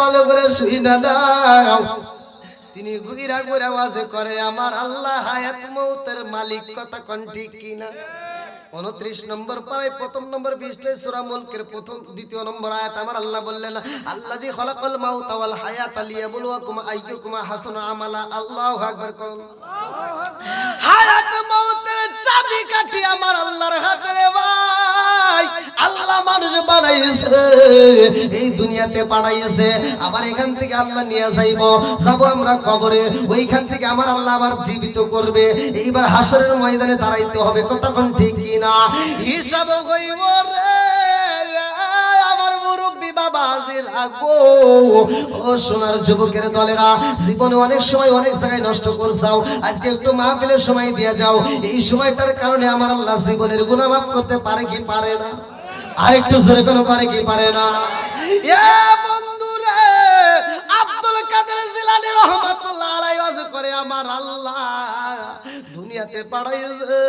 ভালো করে শুইনা নাও। তিনি গুইরা গুইরা ওয়াজ করে আমার আল্লাহ হায়াত মউতের মালিক, কথা কোন ঠিক কিনা? 29 নম্বর পারায় প্রথম নম্বর পৃষ্ঠায় সূরা মুলকের প্রথম দ্বিতীয় নম্বর আয়াত আমার আল্লাহ বললেন আল্লাযী খালাকাল মাউতা ওয়াল হায়াতা লিয়াবলুয়াকুম আইয়ুকুম আহসানু আমালা। আল্লাহু আকবার কোন। হায়াত মউতের চাবিকাঠি আমার আল্লাহর হাতে রে ভাই। আল্লাহ মানুষ বানাইছে, এই দুনিয়াতে পাঠাইছে, আবার এখান থেকে আল্লাহ নিয়ে যাব আমরা কবরে, ওইখান থেকে আমার আল্লাহ আবার জীবিত করবে। এইবার হাসরের ময়দানে দাঁড়াইতে হবে, কথা কোন ঠিক কিনা? হিসাব হইব রে আমার মুরব্বি বাবা হাজির আগো। ও সোনার যুবকের দলেরা, জীবনে অনেক সময় অনেক জায়গায় নষ্ট করছাও, আজকে একটু মাহফিলের সময় দিয়ে যাও। এই সময়টার কারণে আমার আল্লাহ জীবনের গুনাহ মাফ করতে পারে কি পারে না? আরেকটু জোরে কোনো পারে কি পারে না? এ বন্ধুরে, আব্দুল কাদের জিলানী রাহমাতুল্লাহ আলাইহি ওয়াজ করে আমার আল্লাহ দুনিয়াতে পাঠাইছে,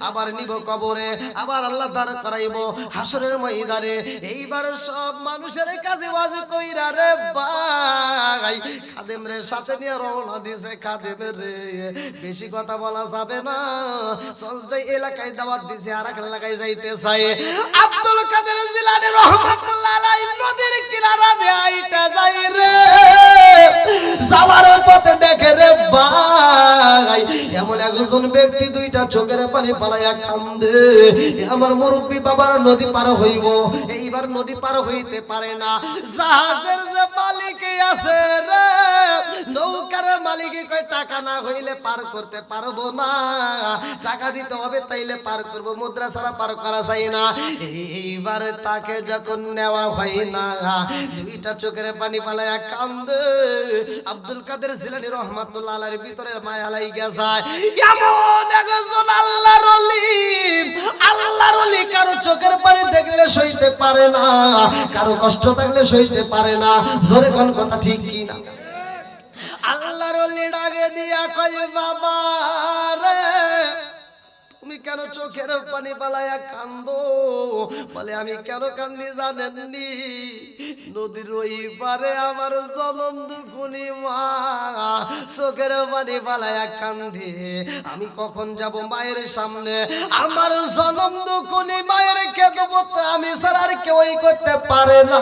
আবার নিব কবরে, আবার আল্লাহ দাঁড় করাইবো হাসরের ময়দানে। এইবার সব মানুষের কাছে ওয়াজ কইরা রে ভাই খাদেম রে সাথে নিয়ে রওনা দিছে। খাদেম রে বেশি কথা বলা যাবে না, চল যাই এলাকায় দাওয়াত দিছে, আর এক এলাকায় যাইতে চাই। আব্দুল কাদের জিলানী রাহমাতুল্লাহ আলাইহি নদীর কিনারা দিয়ে আইটা যাই রে, যাওয়ার পথে দেখে রে ভাই এমন একজন ব্যক্তি দুইটা চোখের পানি পালাইয়া কান্দে। আমার মুরব্বি বাবার নদী পার হইব, এইবার নদী পার হইতে পারে না। জাহাজের যে মালিক আছে রে, নৌকার মালিক কয় টাকা না হইলে পার করতে পারবো না, টাকা দিতে হবে তাইলে পার করব, মুদ্রা ছাড়া পার করা যায় না। এইবার তাকে যখন নেওয়া হয় না, দুইটা চোখের পানি পালাইয়া কান্দে। আব্দুল কাদের জিলানী রাহমাতুল্লাহ আলাইহির ভিতরে মায়া লাইগা যায়। এমন একজন আল্লাহর ওলি, আল্লাহর ওলি কারো চোখের পানি দেখলে সইতে পারে না, কারো কষ্ট থাকলে সইতে পারে না। জোরে কোন কথা ঠিক কি না? আল্লাহর ওলি ডাকে দিয়া কই বাবা রে তুমি কেন চোখের পানি পালাইয়া কান্দো? বলে আমি কেন কান্দি জানেননি? নদীর ওই পারে আমার জনম দুখুনি মা চোখের পানি পালাইয়া কান্দে। আমি কখন যাব মায়ের সামনে? আমার জনম দুখুনি মায়ের খেদমত আমি ছাড়া আর কেউই করতে পারে না।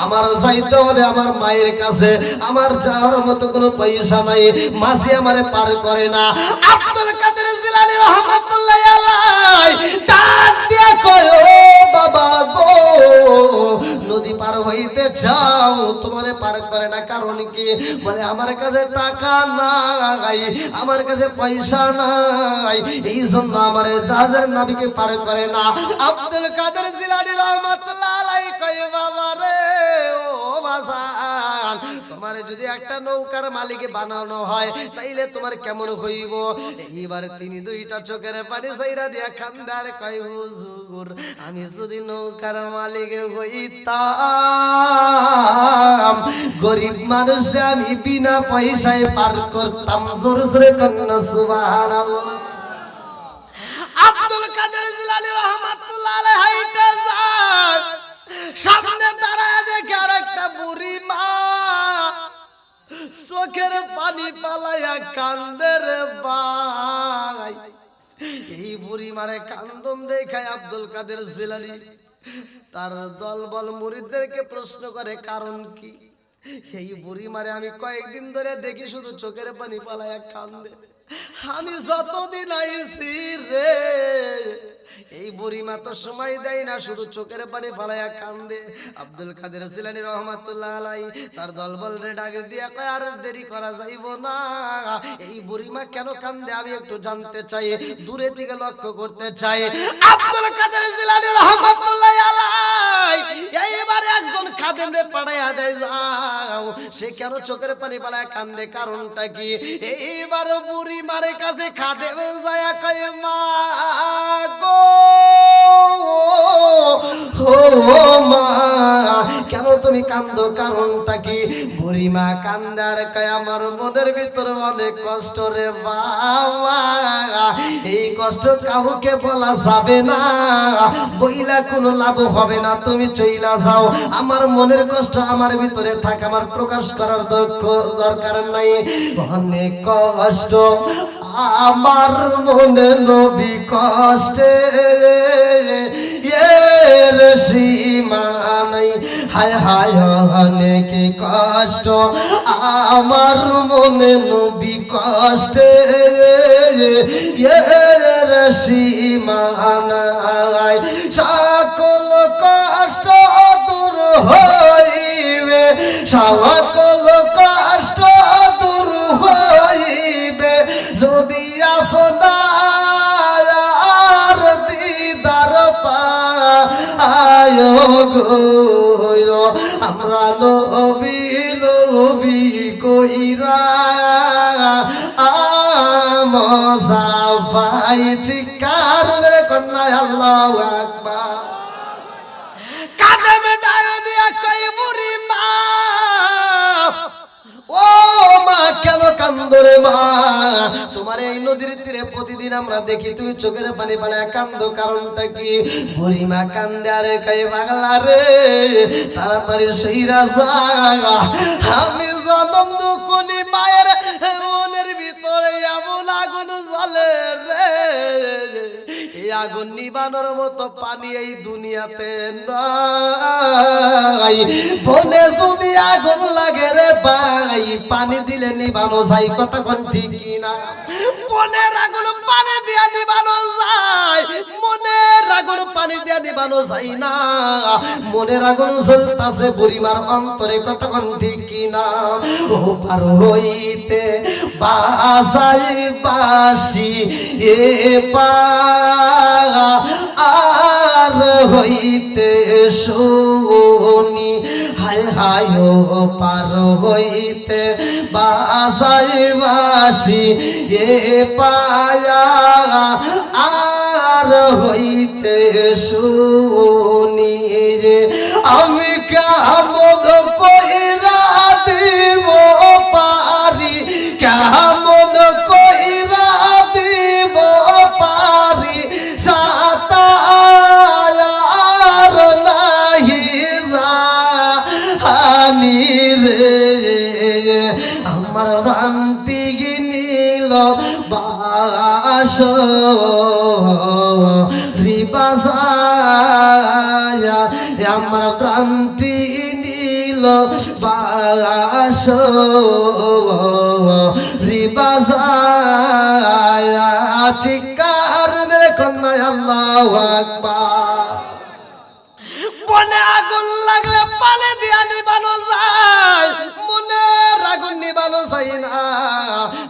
আমার যাইতে হবে আমার মায়ের কাছে, আমার যাওয়ার মতো কোনো পয়সা নাই, মাঝি আমারে পার করে না। আব্দুল কাদের জিলানী রাহমাতুল্লাহ আলাইহি ডাক দিয়া কয় ও বাবা গো, নদী পার হইতে চাও, তোমারে পার করে না, কারণ কি? বলে আমার কাছে টাকা নাই, আমার কাছে পয়সা নাই, এই জন্য আমার জাহাজের নাবিকে পার করে না। আব্দুল কাদের জিলানী রাহমাতুল্লাহ আলাইহি কয় বাবা রে ও বাজান, তোমার যদি একটা নৌকার মালিকে বানানো হয় তাইলে তোমার কেমন হইব? এইবার তিনি দুইটা চোখের পানি ছাইরা দিয়া খান্দার কয় হুজুর আমি যদি নৌকার মালিক হইতাম, গরিব মানুষে আমি বিনা পয়সায় পার করতাম। জোরে জোরে কন্যা সুবহানাল্লাহ। আব্দুল কাদের জিলানী রাহমাতুল্লাহ আলাইহি হাইটা যায়, সামনে দাঁড়ায় দেখে আরেকটা বুড়ি মা চোখের পানি পালাইয়া কান্দে রে ভাই। এই বুড়ি মারে কান্দন দেখায় আব্দুল কাদের জিলানী তার দলবল মুরিদদেরকে প্রশ্ন করে কারণ কি? এই বুড়ি মারে আমি কয়েকদিন ধরে দেখি শুধু চোখের পানি পালাইয়া কান্দে। আমি যতদিন আইছি রে এই বুড়িমা তো সময় দেয় না, শুধু চোখের পানি ফালাইয়া কান্দে। আব্দুল কাদের জিলানী রাহমাতুল্লাহ আলাইহি তার দলবল রে ডাক দিয়া কয় আর দেরি করা যাইব না, এই বুড়িমা কেন কান্দে আমি একটু জানতে চাই, দূরে থেকে লক্ষ্য করতে চাই। আব্দুল কাদের জিলানী রাহমাতুল্লাহ আলাইহি এইবারে একজন খাদেম রে পাঠাইয়া দেয়, যাও সে কেন চোখের পানি ফালাইয়া কান্দে, কারণটা কি? এইবার বুড়িমার কাছে খাদেম যায় কয় মা গো ও মা কেন তুমি কান্দো, কারণটা কি? বুড়িমা কান্দার কয় আমার মনের ভিতর অনেক কষ্ট রে বাবা, এই কষ্ট কাউকে বলা যাবে না, বইলা কোনো লাভ হবে না, তুমি চইলা যাও। আমার মনের কষ্ট আমার ভিতরে থাক, আমার প্রকাশ করার দরকার নাই। অনেক কষ্ট আমার মনে, নবী কষ্টে এর সীমা নাই। হায় হায় অনেক কষ্ট আমার মনে, নবী কষ্টে এর সীমা নাই। সকল কষ্ট দূর হইবে, সকল কষ্ট দূর হইবে যদি আপনার দিদার পায় গো। আমরা নবী নবী কইরা মুসাফাই চিৎকার মেরে কন্যা আল্লাহু আকবার। কাঁধে মেডায় দিয়া কই বুড়ি মা, ও মা কেন কান্দো রে মা? তোমার এই নদীর তীরে প্রতিদিন আমরা দেখি তুমি চোখের পানি পালায় কান্দো, কারণটা কি? বুড়ি মা কান্দে আরে কই পাগলা রে, তাড়াতাড়ি সইরা যা। আমি জনম দুকুনি মায়ের মনের ভিতরে এমন আগুন জ্বলে রে, এই আগুন নিবানোর মতো পানি এই দুনিয়াতে নাই। বনে যদি আগুন লাগে রে ভাই, পানি দিলে নিবানো যায়, কথা কোন ঠিক না? বনের আগুন পানি দিয়ে নিবানো যায়, মনের আগুন পানি দিয়ে নিবানো যায় না। মনের আগুন জ্বলতাছে বুড়িমার অন্তরে, কথা কোন ঠিক না? ও পার হইতে বাজাই বাসি এ পা আর হইতে শুনি, হায় হায় ও পার হইতে বাসাই বাসি এ পায়া আর হইতে শুনি রে। আমি কেমন কইরা দিব পারি, কেমন কইরা দিব পারি, সাতার নাহি জানি রে। আমার প্রাণটি নিল বাস রিবাসায়া, আমার প্রাণটি নিল বাস রিবাসায়া। চিৎকার মেরে কন্যা আল্লাহু আকবার। বনে আগুন লাগলে পানি দিয়া নিবানো যায়, মনের আগুন নিবানো যায় না।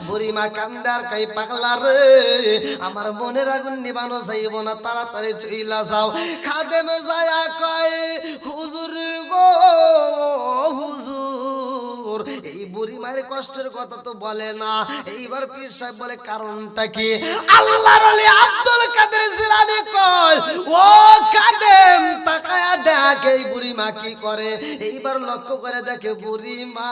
বুড়িমা কান্দার কাই পাগলা রে, আমার মনের আগুন নিবানো যাইব না, তাড়াতাড়ি চইলা যাও। খাদেমে যায়া কয় হুজুর গো হুজুর, এই বুড়ি মায়ের কষ্টের কথা তো বলে না। এইবার পীর সাহেব বলে কারণটা কি? আল্লাহর ওলি আব্দুল কাদের জিলানী কয় ও খাদেম তাকায়া দেখ এই বুড়ি মা কি করে। এইবার লক্ষ্য করে দেখে বুড়ি মা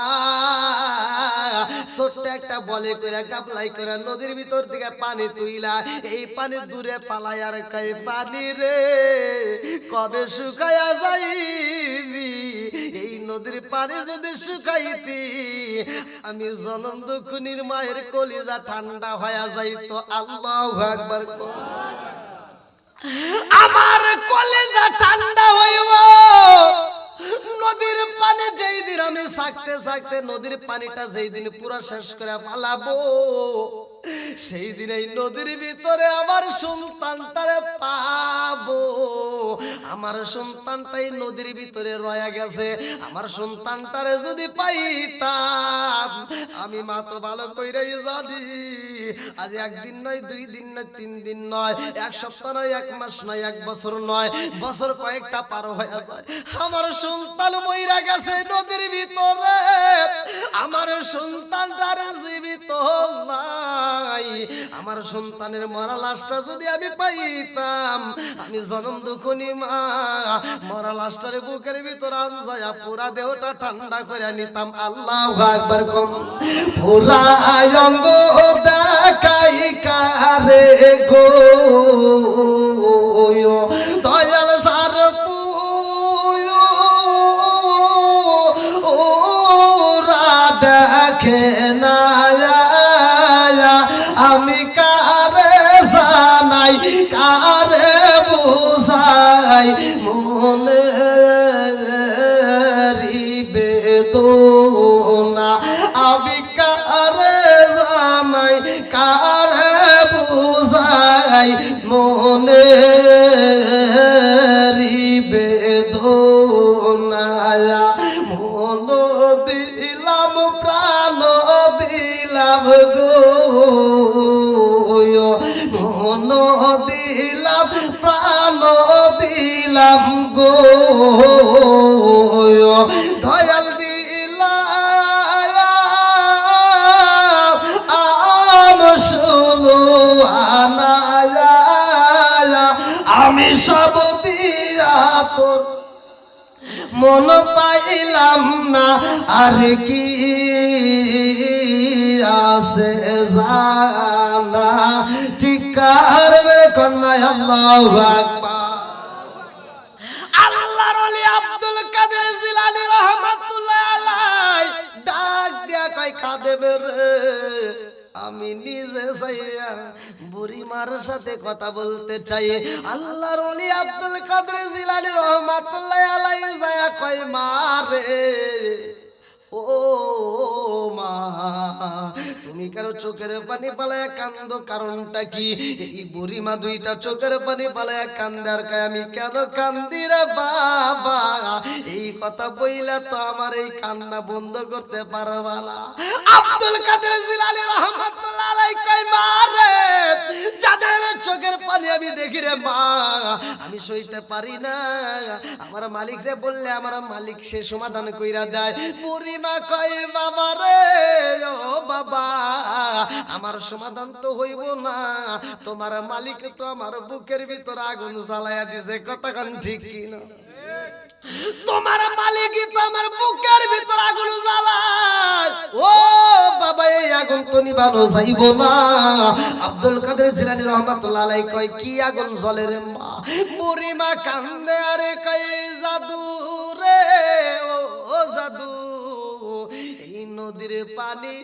ছোট্ট একটা বলে করে কাপলাই করে নদীর ভিতর থেকে পানি তুইলা এই পানি দূরে পালায় আর কয় পানি রে কবে শুকায়া যাইবি, এই নদীর পানি যদি শুকাইতি আমি জনম দুঃখিনীর মায়ের কলিজা ঠান্ডা হয়ে যাইতো। আল্লাহু আকবার। আমার কলিজা ঠান্ডা হইব নদীর পানি যেই দিন আমি থাকতে থাকতে নদীর পানিটা যেই দিন পুরো শেষ করে পালাবো, সেই দিন এই নদীর ভিতরে আমার সন্তানটারে পাবো। আমার সন্তানটাই নদীর ভিতরে রয়ে গেছে, আমার সন্তানটারে যদি পাইতাম আমি মা তো ভালো কইরাই জানি আজ একদিন নয়, 2 দিন নয়, 3 দিন নয়, 1 সপ্তাহ নয়, 1 মাস নয়, 1 বছর নয়, বছর কয়েকটা পার হয়ে যায়। আমার সন্তান মইরা গেছে নদীর ভিতরে, আমার সন্তানটারে জীবিত নাই। আমার সন্তানের মরা লাশটা যদি আমি পাইতাম আমি জনম দুঃখনি মা মরা লাশটার বুকের ভিতর আনজায়া পুরা দেহটা ঠান্ডা করে নিতাম। আল্লাহু আকবার। কম পুরা অঙ্গ দেখাই কারে আমি কারে জানাই কারে বুঝাই মনে বেদনা আমি কারে জানাই কারে বুঝাই মনে বেদনা মন দিলাম প্রাণ দিলাম গো মন দিলাম প্রাণ দিলাম গো দয়াল দিলাম শুনো আনা আমি সব দিয়া তোর মন পাইলাম না আর কি আছে জানা চিৎকার মেরে কন্যা আল্লাহু আকবার। আল্লাহর ওলি আব্দুল কাদের জিলানী রাহমাতুল্লাহ আলাইহি ডাক দিয়া কয় কাঁদেবে রে আমি নিজে চাইয়া বুড়িমার সাথে কথা বলতে চাই। আল্লাহর ওলি আব্দুল কাদের জিলানী রাহমাতুল্লাহ আলাইহি যায় কয় মা রে ও মা তুমি কারো চোখের পানি পালায় কান্দো কারণটা কি? এই বুড়িমা দুইটা চোখের পানি পালায় কান্দার কয় আমি কেন কান্দি রে বাবা এই কথা বইলা তো আমার এই কান্না বন্ধ করতে পারবা না। আব্দুল কাদের জিলানী রাহমাতুল্লাহ আলাইহি কয় মা রে যাদের চোখের পানি আমি দেখি রে মা আমি সইতে পারি না। আমার মালিক রে বললে আমার মালিক সে সমাধান কইরা দেয়। বুড়িমা কয় বাবা রে ও বাবা আমার সমাধান তো হইব না, তোমার মালিক তো আমার বুকের ভিতর আগুন জ্বালায়া দিছে, কতক্ষণ ঠিক কিনা? তোমার মালিকই তো আমার বুকের ভিতর আগুন জ্বালায়। ও বাবা এই আগুন তো নিভানো যাইব না। আব্দুল কাদের জিলানী রাহমাতুল্লাহ আলাইহি কয় কি আগুন জ্বলে রে মা? বুড়িমা কান্দে আরে কয় জাদু রে ও জাদু এই নদীর পানি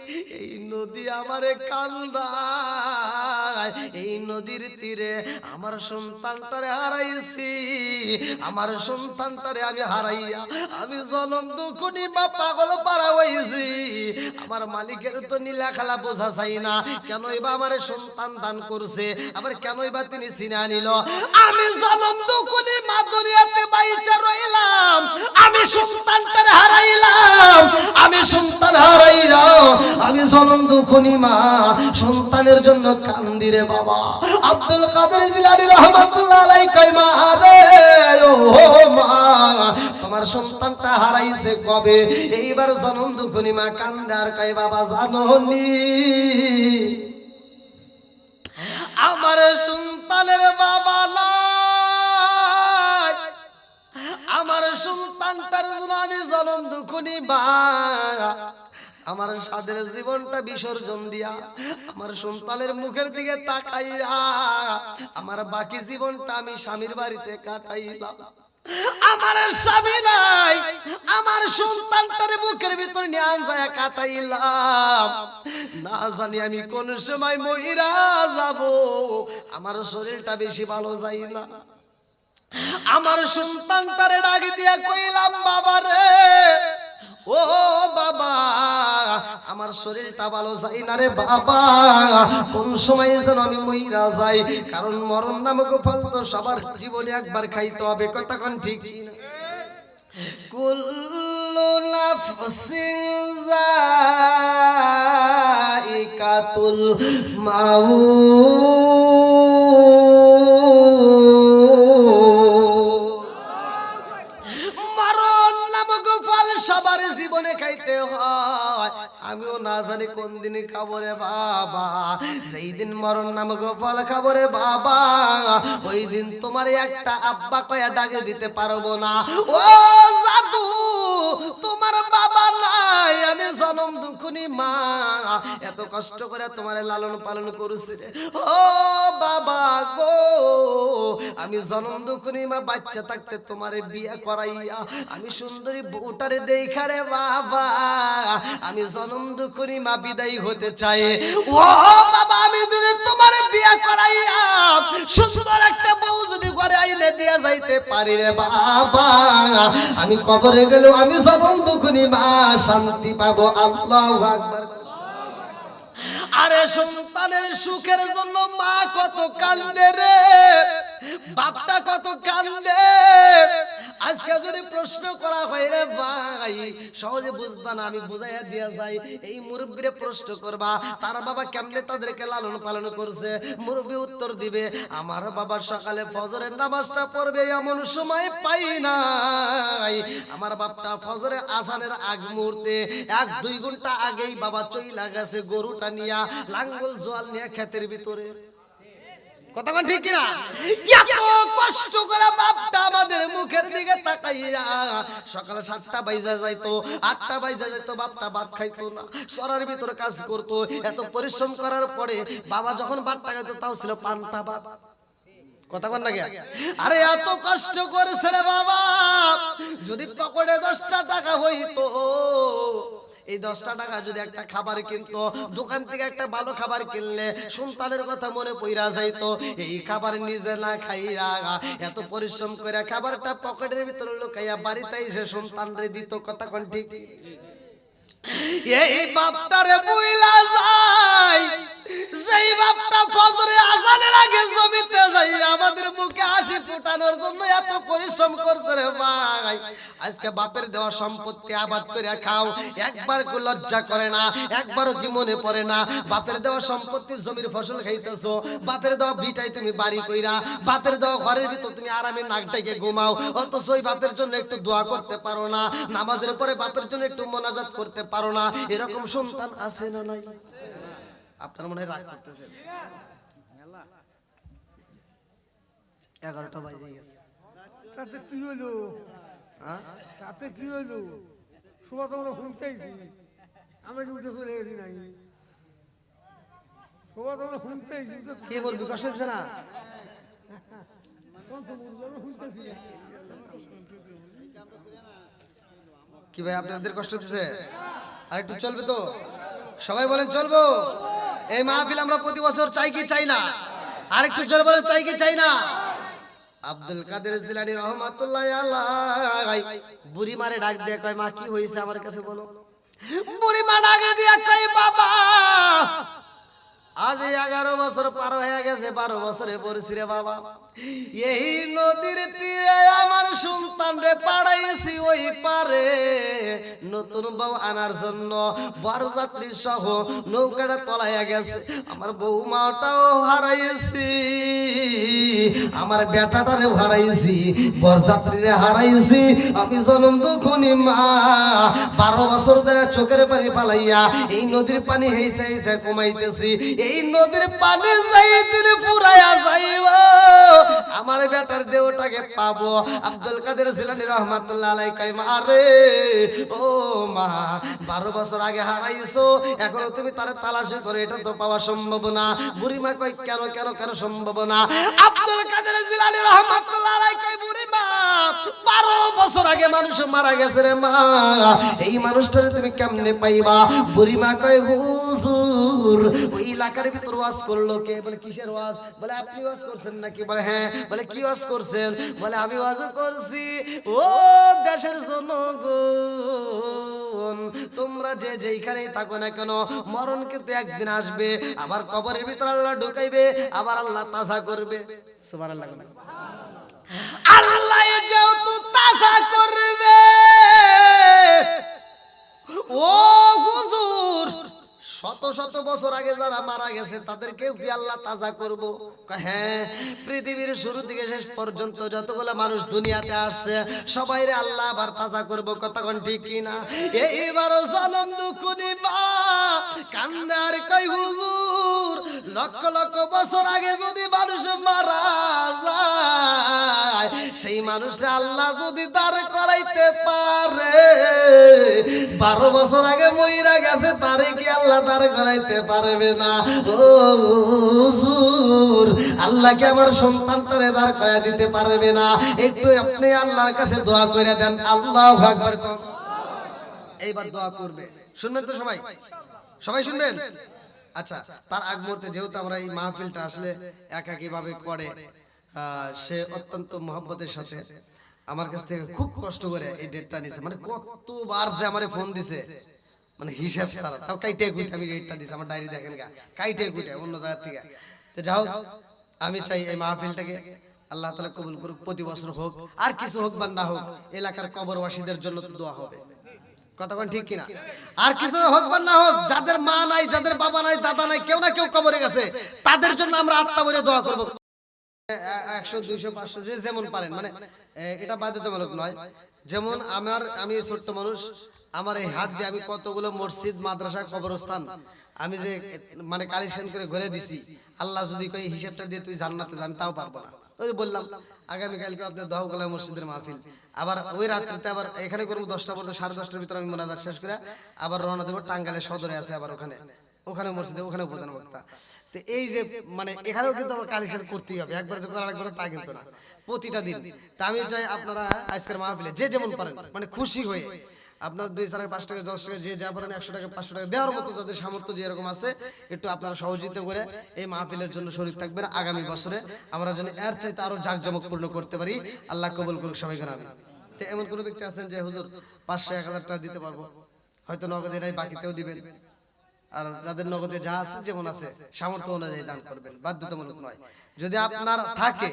এই নদী আমারে কান্দায়, এই নদীর তীরে আমার সন্তানটারে হারাইছি, আমার সন্তানটারে আমি হারাইয়া আমি জনম দুঃখনি বা পাগল পারা হইছি। আমার মালিকের তো নীলা খেলা বোঝা চাই না, কেনই বা আমার সন্তান দান করছে, আবার কেনই বা তিনি চিনে আনিল। আমি জনম দুঃখনি মা দুনিয়াতে বাইচা রইলাম, আমি সন্তানটারে হারাইলাম, আমি সন্তান হারাইয়া আমি জনম দুঃখনি মা সন্তানের জন্য কান্দি রে বাবা। আব্দুল কাদের জিলানী রাহমাতুল্লাহ আলাইহি কয় মা রে ও মা তোমার সন্তানটা হারাইছে কবে? এইবার জনম দুঃখনি মা কান্দে আর কয় বাবা জানোনি আমার সন্তানের বাবা নাই, আমার সন্তানটার জন্য আমি জনম দুঃখনি মা আমার সাদের জীবনটা বিসর্জন দিয়া আমার সন্তানের মুখের দিকে তাকাইয়া আমার বাকি জীবনটা আমি স্বামীর বাড়িতে কাটাইলাম। আমার স্বামী নাই, আমার সন্তানটার বুকের ভিতর নিয়ে আনজায়া কাটাইলাম। না জানি আমি কোন সময় মহিরা যাব, আমার শরীরটা বেশি ভালো যাই না। আমার সন্তানটারে ডাক দিয়া কইলাম বাবা রে ও বাবা আমার শরীরটা ভালো যাই না রে বাবা, কোন সময় যেন আমি মইরা যাই, কারণ মরণ নামক ফল তো সবার জীবনে একবার খাইতে হবে, কতক্ষণ ঠিক না? কুল্লু নাফসিন যায়িকাতুল মাউত, সবার জীবনে খাইতে হয়, আমিও না জানি কোন দিন খাবো রে বাবা। যেই দিন মরণ নামক ফল খাবো রে বাবা, ওই দিন তোমার একটা আব্বা কয়া ডাকে দিতে পারবো না। ও জাদু তোমার বাবা নাই, আমি জনম দুঃখনি মা এত কষ্ট করে তোমার লালন পালন করছি রে। ও বাবা গো আমি জনম দুঃখনি মা বাচ্চা থাকতে তোমারে বিয়ে করাইয়া আমি সুন্দরী বউটারে দেখা রে বাবা আমি জনম দুঃখনি মা বিদায় হতে চাই। ও বাবা আমি যদি পারি রে বাবা, আমি কবরে গেলেও আমি জনম দুঃখনি মা শান্তি পাবো। আল্লাহু আকবার। আরে সন্তানের সুখের জন্য মা কত কান্দে রে, বাপটা কত কান্দে। আজকে যদি প্রশ্ন করা হয় রে ভাই, সহজে বুঝবা না, আমি বুঝাইয়া দিয়া যাই। এই মুরব্বীরে প্রশ্ন করবা তার বাবা কেমনে তাদেরকে লালন পালন করছে, মুরব্বী উত্তর দিবে আমার বাবা সকালে ফজরের নামাজটা পড়বে এমন সময় পাই নাই, আমার বাপটা ফজরের আজানের আগ মুহূর্তে 1-2 ঘন্টা আগেই বাবা চইলা গেছে গরুটা নিয়া, লাঙ্গল জোয়াল নিয়ে ক্ষেতের ভিতরে। কথা কোন ঠিক কিনা? এত কষ্ট করে বাপটা আমাদের মুখের দিকে তাকাইয়া সকালে 7টা বাজে যাইতো, 8টা বাজে যাইতো, বাপটা ভাত খাইতো না, সরার ভিতরে কাজ করতো। এত পরিশ্রম করার পরে বাবা যখন ভাতটা খাইতো তাও ছিল পান্তা ভাত। কথা বল না কে? আরে এত কষ্ট করেছে রে বাবা, যদি পকেটে 10টা টাকা হইতো, এই 10টা টাকা যদি একটা খাবার কিনতো, দোকান থেকে একটা ভালো খাবার কিনলে সন্তানের কথা মনে পইরা যাইতো। এই খাবার নিজে না খাইয়া এত পরিশ্রম করে খাবারটা পকেটের ভিতরে লুকাইয়া বাড়িতে এসে সন্তানরে দিত। কথা কোন ঠিক? এই বাপটারে বুইলা যায়, যেই বাপটা ফজরে আজানের আগে জমিতে যাই আমাদের মুখে হাসি ফোটানোর জন্য এত পরিশ্রম করছে রে ভাই, আজকে বাপের দেওয়া সম্পত্তি আবাদ করে খাও, একবার কো লজ্জা করে না, একবারও কি মনে পড়ে না? বাপের দেওয়া সম্পত্তি জমির ফসল খাইতেছো, বাপের দেওয়া ভিটাই তুমি বাড়ি কইরা, বাপের দেওয়া ঘরের ভিতর তুমি আরামে নাক ডেকে ঘুমাও, অথচ ওই বাপের জন্য একটু দোয়া করতে পারো না, নামাজের পরে বাপের জন্য একটু মোনাজাত করতে পারো না। এরকম সন্তান আছে না নাই? আপনার মনে হয় রাগ করতেছেন। 11টা বাজে গেছে। তাতে কি হলো? তাতে কি হলো? সবাই তোমরা শুনতেইছি, আমরা কি উঠে চলে গেছি নাই? সবাই তোমরা শুনতেইছি, কি বলবি? কষ্ট হচ্ছে না? কি ভাই আপনাদের কষ্ট হচ্ছে? আর একটু চলবে তো? সবাই বলেন চলবো। এই মাহফিল আমরা প্রতি বছর চাই কি চাই না? আর একটু জোরে বলেন চাই কি চাই না? আব্দুল কাদের জিলানী রহমাতুল্লাহ আলাইহি বুড়ি মারে ডাক দিয়ে কয় মা কি হইছে আমার কাছে বলো। বুড়ি মা ডাকে দিয়ে কয় বাবা আজ 11 বছর পার হয়ে গেছে, 12 বছরে পড়ছি রে বাবা, এই নদীর তীরে আমার সন্তান রে পাড়াইছি ওই পারে নতুন বউ আনার জন্য, বরযাত্রী সহ নৌকাটা তলাইয়া গেছে, আমার বৌমাটাও হারাইছি, আমার বেটাটারে হারাইছি, বরযাত্রীরে হারাইছি, আমি জনম দুঃখনি মা 12 বছর ধরে চোখের পানি ফালাইয়া এই নদীর পানি হেইছে হেইছে কমাইতেছি, এই নদীর পানি যাই দিন পুরাইয়া যাইব আমার বেটার দেহটাকে পাবো। আব্দুল কাদের জিলানী রহমাতুল্লাহ আলাইহি কয় মা রে ও মা 12 বছর আগে হারাইছো, এখনো তুমি তারে তালাশি করে এটা তো পাওয়া সম্ভব না। বুড়ি মা কয় কেন কেন কেন সম্ভব না? আব্দুল কাদের জিলানী রহমাতুল্লাহ আলাইহি কয় বুড়ি মা 12 বছর আগে মানুষ মারা গেছে রে মা, এই মানুষটারে তুমি কেমনে পাইবা? বুড়ি মা কয় হুজুর ওই এলাকার ভিতর ওয়াজ করলো কে? বলে কিসের ওয়াজ? বলে আপনি ওয়াজ করছেন নাকি? বলে হ্যাঁ। বলে কি ওয়াজ করছেন? বলে আমি ওয়াজ করছি ও দেশের জনগণ, তোমরা যে যেইখানেই থাকো না কেন মরণ কিন্তু একদিন আসবে, আবার কবরের ভিতর আল্লাহ ঢুকাইবে, আবার আল্লাহ তাজা করবে। সুবহানাল্লাহ। আল্লাহ যেহেতু তাজা করবে, ও হুজুর শত শত বছর আগে যারা মারা গেছে তাদেরকেও কি আল্লাহ তাজা করব? হ্যাঁ, পৃথিবীর শুরু থেকে শেষ পর্যন্ত যতগুলো মানুষ দুনিয়াতে আসছে সবাইরে আল্লাহ আবার তাজা করব। কথা কোন ঠিক কিনা? এইবার জনম দুঃখ নিবা কান্দার কই হুজুর লক্ষ লক্ষ বছর আগে যদি মানুষ মারা যায়, সেই মানুষটা আল্লাহ যদি দাঁড় করাইতে পারে, 12 বছর আগে মইরা গেছে তারে কি আল্লাহ দাঁড় করাইতে পারবে না? ও হুজুর আল্লাহ কি আমার সন্তানটারে দাঁড় করাই দিতে পারবে না? একটু আপনি আল্লাহর কাছে দোয়া করে দেন। আল্লাহু আকবার। এইবার দোয়া করবে, শুনবেন তো সবাই? সবাই শুনবেন? আচ্ছা, তার আগ মুহূর্তে যেহেতু আমরা এই মাহফিলটা আসলে একাকী ভাবে করে, সে অত্যন্ত মহব্বতের সাথে আমার কাছ থেকে খুব কষ্ট করে এই ডেটটা নিছে, মানে কতবার যে আমারে ফোন দিছে মানে হিসাব ছাড়া, তাও কাইটে গুইটে আমি ডেটটা দিছি। আমার ডায়েরি দেখেন গা, কাইটে গুইটে অন্য জায়গা থেকে। তো যাও, আমি চাই এই মাহফিলটাকে আল্লাহ তাআলা কবুল করুক, প্রতি বছর হোক, আর কিছু হোক বা না হোক, এলাকার কবরবাসীদের জন্য তো দোয়া হবে। কথা কোন ঠিক কিনা? আর কিছু হোক বা না হোক, যাদের মা নাই, যাদের বাবা নাই, দাদা নাই, কেউ না কেউ কবরে গেছে, তাদের জন্য আমরা আত্মা ভরে দোয়া করব। 100 200 500 যে যেমন পারেন, মানে এটা বাধ্যতামূলক নয়। যেমন আমি ছোট্ট মানুষ, আমার এই হাত দিয়ে আমি কতগুলো মসজিদ, মাদ্রাসা, কবরস্থান আমি যে মানে কালেকশন করে ঘুরে দিছি। আল্লাহ যদি কই হিসাবটা দিয়ে তুই জান্নাতে যাবি, তাও পারবো না। ওই বললাম আগামীকালকে আপনার দহগলা মসজিদের মাহফিল, আবার ওই রাত্রিতে আবার এখানে করবো 10টা পর্যন্ত, 10:30টার ভিতরে আমি মোনাজাত শেষ করে আবার রওনা দেবো টাঙ্গাইলের সদরে আছে, আবার ওখানে মসজিদে, ওখানে প্রধান বক্তা। তো এই যে মানে এখানেও কিন্তু আমার কালেকশন করতেই হবে, একবার যে করা লাগবে না তা কিন্তু না, প্রতিটা দিন। তা আমি চাই আপনারা আজকের মাহফিলে যে যেমন পারেন, মানে খুশি হয়ে আপনার 2 4 5 টাকা 10 টাকা যে যা পারেন, 100 টাকা 500 টাকা দেওয়ার মতো যাদের সামর্থ্য যেরকম আছে, একটু আপনারা সহযোগিতা করে এই মাহফিলের জন্য শরীর থাকবেন। আগামী বছরে আমরা যেন এর চাইতে আরো জাঁকজমকপূর্ণ করতে পারি। আল্লাহ কবুল করুক সবাইকে। আমিন। তো এমন কোন ব্যক্তি আছেন যে হুজুর 500 1000 টাকা দিতে পারবো, হয়তো নগদে নাই, বাকিতেও দিবেন। আর যাদের নগদে যা আছে যেমন আছে সামর্থ্য অনুযায়ী দান করবেন, বাধ্যতামূলক নয়। যদি আপনার থাকে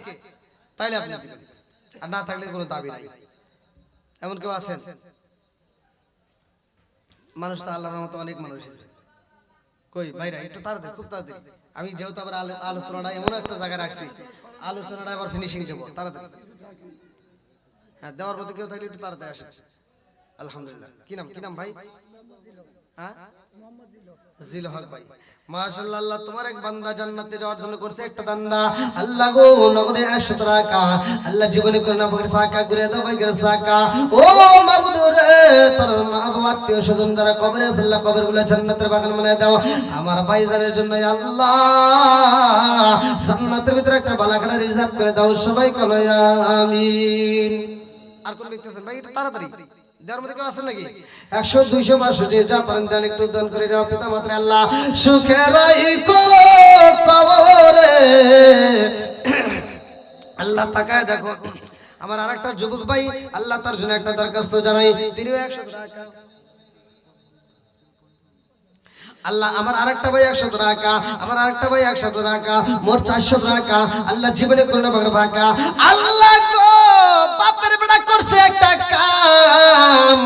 তাহলে আপনি দিবেন, আর না থাকলে কোনো দাবি নাই। এমন কেউ আছেন? মানুষ তো আল্লাহর রহমতে অনেক মানুষ আছে। কই ভাইরা একটু তাড়াতাড়ি, খুব তাড়াতাড়ি। আমি যেহেতু আবার আলোচনাটা এমন একটা জায়গায় রাখছি, আলোচনাটা আবার ফিনিশিং দেবো তাড়াতাড়ি। হ্যাঁ, দেওয়ার মতো কেউ থাকলে একটু তাড়াতাড়ি আসে। আলহামদুলিল্লাহ। কি নাম ভাই? হ্যাঁ, জিল হক ভাই। মাশাআল্লাহ, আল্লাহ তোমার এক বান্দা জান্নাতে যাওয়ার জন্য করছে একটা দান্দা। আল্লাহ গো, নগদে 100 টাকা আল্লাহ জীবনে করে না পকেট ফাঁকা করে দাও ভাই গের সাকা। ও মাবুদ রে, তোর মা বাবা আত্মীয় স্বজন যারা কবরে আছে, আল্লাহ কবরগুলো জান্নাতের বাগান বানায় দাও আমার ভাইজানের জন্য। আল্লাহ জান্নাতের ভিতরে একটা বালাখানা রিজার্ভ করে দাও, সবাই বলো আমিন। আর কোন ব্যক্তি আছেন ভাই? এটা তাড়াতাড়ি দেওয়ার মধ্যে কেউ আছেন নাকি? 100 200 500 যে যা পারেন দেন, একটু দান করে দাও। পিতা মাতা আল্লাহ সুখে রাখো কবরে। আল্লাহ তাকায় দেখো আমার আরেকটা যুবক ভাই, আল্লাহ তার জন্য একটা দরখাস্ত জানাই, তিনিও 100 টাকা। আল্লাহ আমার আরেকটা ভাই 100 টাকা, আমার আরেকটা ভাই 100 টাকা, মোট 400 টাকা আল্লাহ জীবনে করুণা করে ফাঁকা। আল্লাহ গো, বাপের বেটা করছে একটা কাম,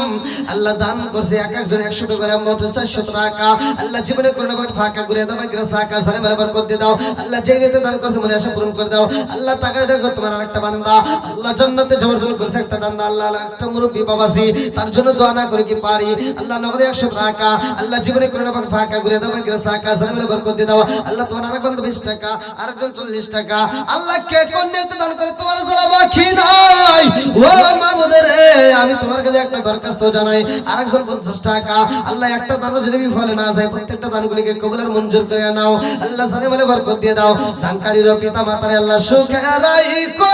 আল্লাহ দান করছে এক একজন 100 টাকা করে, মোট 400 টাকা আল্লাহ জীবনে করুণা করে ফাঁকা করে দাও ভাই গ্রাসাকা সালে বরাবর করে দাও। আল্লাহ যেই নিতে দান করছে মনে আশা পূরণ করে দাও। আল্লাহ তাকায় দেখো তোমার আরেকটা বান্দা আল্লাহ জান্নাতে যাওয়ার জন্য করছে একটা দান্দা। আল্লাহ একটা মুরব্বি বাবাজি, তার জন্য দোয়া না করে কি পারি? আল্লাহ নগদে 100 টাকা আল্লাহ জীবনে করুণা করে ফাঁকা করে দাও ভাই গ্রাসাকা সালে বরাবর করে দাও। আল্লাহ তোমার আরেক বান্দা 20 টাকা, আরেকজন 40 টাকা আল্লাহ কে কোন নিতে দান করে তোমার যারা বাকি নাই। ও মাবুদ রে, আমি তোমার কাছে একটা দরখাস্ত জানাই, আরেকজন 50 টাকা আল্লাহ একটা দানও যদি বিফলে না যায়, প্রত্যেকটা দানগুলিকে কবুল আর মঞ্জুর করে নাও। আল্লাহ সানে বলে বরকত দিয়ে দাও। দানকারীর পিতা মাতারে আল্লাহ সুখে রাখো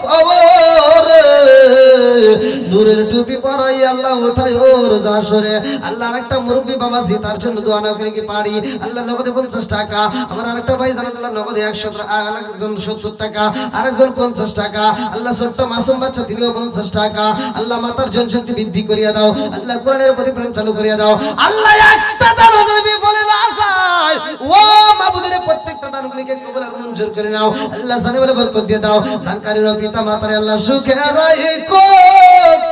কবরে, নূরের টুপি পরাই আল্লাহ উঠায় ওর জাসরে। আল্লাহ আরেকটা মুরব্বি বাবাজি, তার জন্য দোয়া না করে কি পারি? আল্লাহ নগদে 50 টাকা, আমার আরেকটা ভাই জানেন আল্লাহ নগদে 100 টাকা, আরেকজন 70 টাকা, আরেকজন 50 টাকা আল্লাহ ছোট্ট মাসুম বাচ্চা তিনিও 50 টাকা আল্লাহ মাতার জনশক্তি বৃদ্ধি করিয়া দাও। আল্লাহ কোরআনের প্রতি প্রেম চালু করিয়া দাও। আল্লাহ একটা দান যদি বিফলে না যায়, ও মাবুদের প্রত্যেকটা দানগুলিকে কবুল আর মঞ্জুর করে নাও। আল্লাহ জানে বলে বরকত দিয়ে দাও। দানকারীর পিতা মাতারে আল্লাহ সুখে রাখো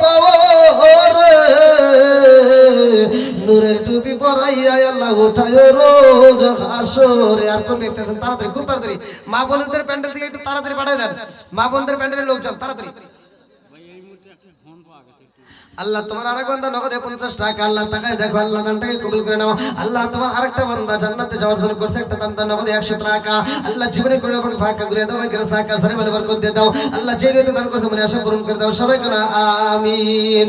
কবরে, নূরের টুপি পরাইয়া আল্লাহ উঠায় রোজ হাসরে। আর কোন দেখতেছেন? তাড়াতাড়ি, খুব তাড়াতাড়ি। মা বোনদের প্যান্ডেল থেকে একটু তাড়াতাড়ি পাঠিয়ে দেন, মা বোনদের প্যান্ডেলের লোকজন তাড়াতাড়ি। আল্লাহ তোমার আরেক বান্দা নগদে 50 টাকা আল্লাহ তাকায় দেখো, আল্লাহ দানটাকে কবুল করে নাও। আল্লাহ তোমার আরেকটা বান্দা জান্নাতে যাওয়ার জন্য করছে একটা দান, নগদে 100 টাকা আল্লাহ জীবনে করে আপনি ফাঁকা করে দাও ভাই গ্রাসাকা সারে বলে বরকত দিয়ে দাও। আল্লাহ যে নিতে দান করছে মনে আশা পূরণ করে দাও, সবাই কেন আমিন।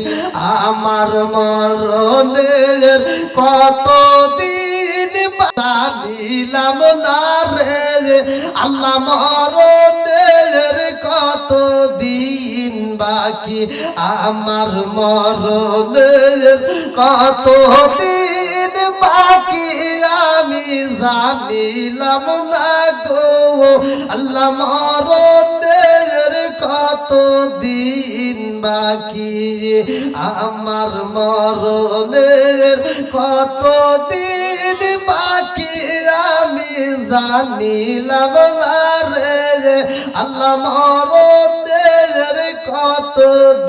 আমার মরণের কতদিন বানিলাম না রে আল্লাহ, মরণের কতদিন বাকি, আমার মরণের কতদিন দিন বাকি আমি জানিলাম না গো আল্লাহ মরণের কত দিন বাকি আমার মরণের কত দিন বাকি আমি জানিলাম না রে আল্লাহ মরণের কত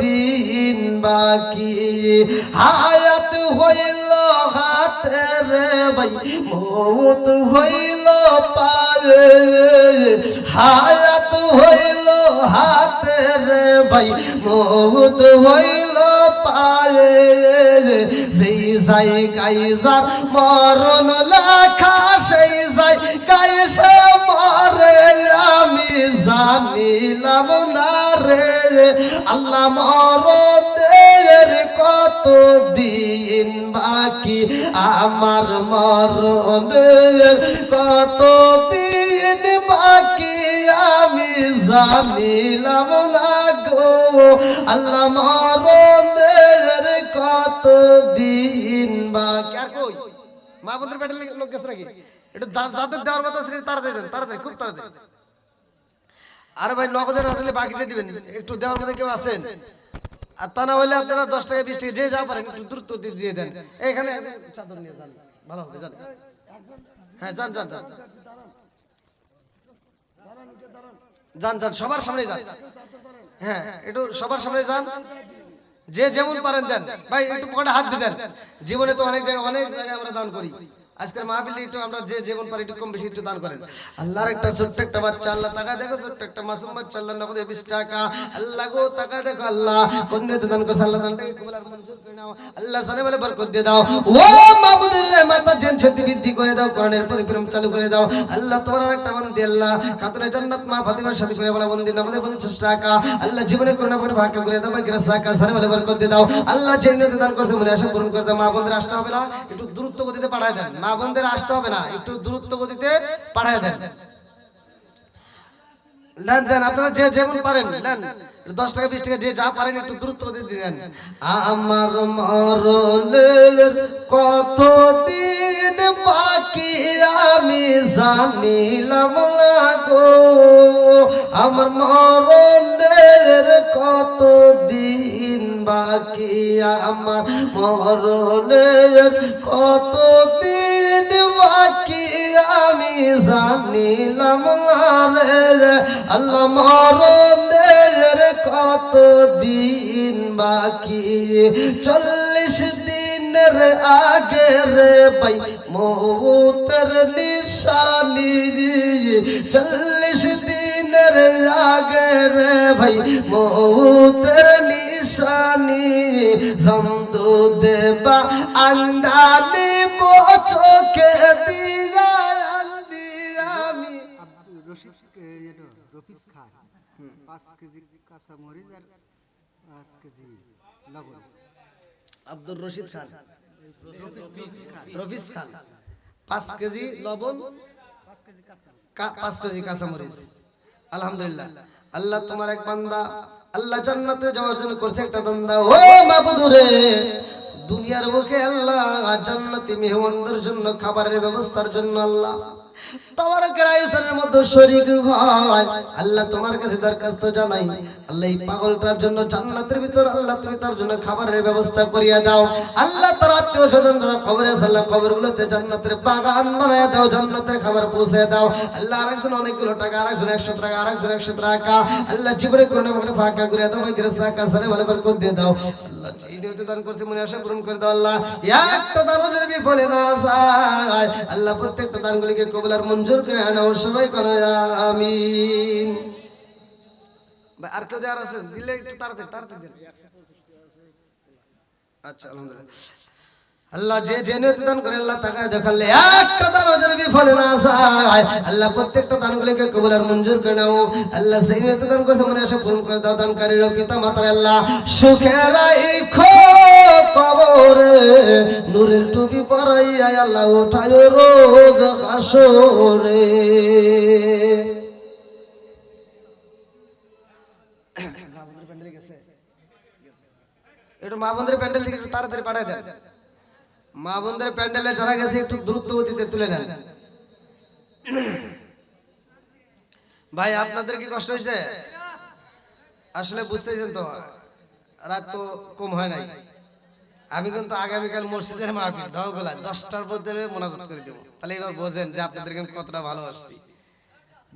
দিন বাকি হায়াত হইল হাতে রে ভাই মৌত হইল পারে হায়াত হইল হাতে রে ভাই মৌত হইল পারে সেই জায়গায় যার মরণ লেখা সেই জায়গায় সে মরে আমি জানিলাম না রে আল্লাহ মরণের কত দিন বাকি আমার মরণের কত দিন বাকি আমি জানিলাম না গো আল্লাহ মরণের কত দিন বাকি আর কই মা বোনের পেটের লোক গেছে নাকি একটু যাদের দেওয়ার কথা ছিল তাড়াতাড়ি দেন তাড়াতাড়ি খুব তাড়াতাড়ি আরে ভাই নগদের হাতে বাকিতে দিবেন একটু দেওয়ার মধ্যে কেউ আছেন আর তা না হলে আপনারা 10 টাকা 20 টাকা যে যা পারেন একটু দ্রুত দিয়ে দেন এখানে চাদর নিয়ে যান ভালো হবে যান হ্যাঁ যান যান যান যান যান সবার সামনে যান হ্যাঁ একটু সবার সামনে যান যে যেমন পারেন দেন ভাই একটু পকেটে হাত দিয়ে দেন জীবনে তো অনেক জায়গায় আমরা দান করি আজকের মাহফিলে একটু আমরা যে যেমন পারি একটু কম বেশি একটু দান করেন আল্লাহর একটা ছোট্ট একটা বাচ্চা আল্লাহ টাকা দেখো ছোট্ট একটা মাসুম বাচ্চা আল্লাহ নগদে 20 টাকা আল্লাহ গো টাকা দেখো আল্লাহ পুণ্যতে দান করো আল্লাহ দানটাকে কবুল আর মঞ্জুর করে নাও আল্লাহ সানে বলে বরকত দিয়ে দাও ও মাবুদের রহমত জান শক্তি বৃদ্ধি করে দাও কোরআনের প্রতি প্রেম চালু করে দাও আল্লাহ তোমার একটা বান্দি আল্লাহ খাতুনে জান্নাত মা ফাতিমার সাথে করে বলা বন্দি নগদে 50 টাকা আল্লাহ জীবনে করুণা করে ভাগ্য করে দাও মাগিরা সাকা সানে বলে বরকত দিয়ে দাও আল্লাহ যে নিয়তে দান করছে মনে আশা পূরণ করে দাও মা বোনদের আসতে হবে না একটু দ্রুত গতিতে পাঠায় দেন মা বোনদের আসতে হবে না একটু দ্রুত গতিতে পাঠায় দেন লেন দেন আপনারা যে যেমন পারেন লেন 10 টাকা 20 টাকা যে যা পারেন একটু দ্রুত গতিতে দেন আমার মরণের কত দিন বাকি আমি জানিলাম না গো আমার মরণের কত দিন বাকি আমার মরণের কত দিন বাকি আমি জানিলাম না রে আল্লাহ মরণের কত দিন বাকি 40 দিনের আগে রে ভাই মৌতের নিশানি 40 দিনের আগে রে ভাই মৌতের নিশানি জমদু দেবা আন্দানি চোখে দিয়া আমি রফিস খান 5 কেজি কাঁচা মরিচ আর 5 কেজি লবণ আব্দুর রশিদ খান রফিস খান 5 কেজি লবণ 5 কেজি কাঁচা মরিচ আলহামদুলিল্লাহ আল্লাহ তোমার এক বান্দা আল্লাহ জান্নাতে যাওয়ার জন্য করছে একটা বান্দা ও মাবুদ রে দুনিয়ার বুকে আল্লাহ জান্নাতি মেহমানদের জন্য খাবারের ব্যবস্থার জন্য আল্লাহ তাবারকের আয়োজনের মধ্যে শরীক হয় আল্লাহ তোমার কাছে দরখাস্ত জানাই আল্লাহ এই পাগলটার জন্য জান্নাতের ভিতর আল্লাহ তুমি তার জন্য খাবারের ব্যবস্থা করিয়া দাও আল্লাহ তার আত্মীয় স্বজন যারা কবরে আছে আল্লাহ কবরগুলোতে জান্নাতের বাগান বানায়া দাও জান্নাতের খাবার পৌঁছে দাও আল্লাহ আরেকজন অনেকগুলো টাকা আরেকজন 100 টাকা আরেকজন 100 টাকা আল্লাহ জীবনে কোনো মনে ফাঁকা করে দাও মাগিরা সাকা সালে ভালো বরকত দিয়ে দাও আল্লাহ এই নিয়তে দান করছে মনে আশা পূরণ করে দাও আল্লাহ একটা দানও যেন বিফলে না যায় আল্লাহ প্রত্যেকটা দানগুলিকে কবুল আর মঞ্জুর করে নাও সবাই কোন আমিন ভাই আর কেউ দেওয়ার আছে দিলে একটু তাড়াতাড়ি দেন আচ্ছা আলহামদুলিল্লাহ আল্লাহ যে জেনে দান করে আল্লাহ তাকায় দেখালে একটা দানও যেন বিফলে না যায় আল্লাহ প্রত্যেকটা দানগুলিকে কবুল আর মঞ্জুর করে নাও আল্লাহ সেই নিয়তে দান করছে মনে আশা পূরণ করে দাও দানকারীর পিতা মাতার আল্লাহ সুখে রাখো কবরে নূরের টুপি পরাইয়া আল্লাহ উঠায় রোজ হাসরে একটু মা বোনদের প্যান্ডেল থেকে একটু তাড়াতাড়ি পাঠায় দেন মা বোনদের প্যান্ডেলে যারা গেছে একটু দ্রুত গতিতে তুলে নেন। ভাই আপনাদের কি কষ্ট হয়েছে? আসলে বুঝতেছেন তো রাত তো কম হয় নাই। আমি কিন্তু আগামীকাল মসজিদের মাহফিল দহগোলা 10টার মধ্যে মোনাজাত করে দেবো। তাহলে এবার বোঝেন যে আপনাদেরকে আমি কতটা ভালোবাসছি।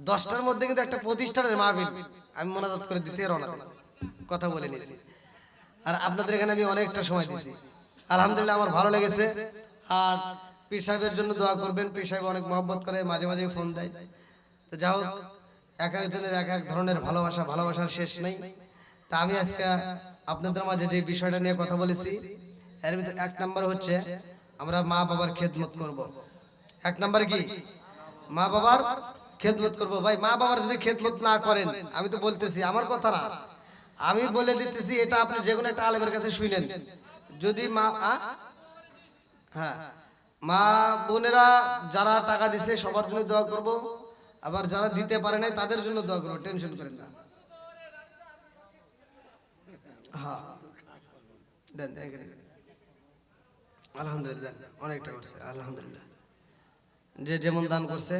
10টার মধ্যে কিন্তু একটা প্রতিষ্ঠানের মাহফিল আমি মোনাজাত করে দিতে রওনা দিলাম, কথা বলে নিয়েছি। আর আপনাদের এখানে আমি অনেকটা সময় দিয়েছি, আলহামদুলিল্লাহ আমার ভালো লেগেছে। আর পীর সাহেবের জন্য দোয়া করবেন, পীর সাহেব অনেক মহব্বত করে, মাঝে মাঝে ফোন দেয়। তো যা হোক, এক একজনের এক এক ধরনের ভালোবাসা, ভালোবাসার শেষ নেই। তা আমি আজকে আপনাদের মাঝে যে বিষয়টা নিয়ে কথা বলেছি, এর ভিতরে 1 নাম্বার হচ্ছে আমরা মা বাবার খেদমত করব। 1 নাম্বার কি? মা বাবার খেদমত করব। ভাই মা বাবার যদি খেদমত না করেন, আমি তো বলতেছি আমার কথা না, আমি বলে দিতেছি, এটা আপনি যে কোনো একটা আলেমের কাছে শুনেন। যদি হ্যাঁ, মা বোনেরা যারা টাকা দিছে সবার জন্য দোয়া করব, আবার যারা দিতে পারে নাই তাদের জন্য দোয়া করব, টেনশন করেন না। হ্যাঁ দেন দেন, আলহামদুলিল্লাহ অনেকটা করছে, আলহামদুলিল্লাহ। যে যেমন দান করছে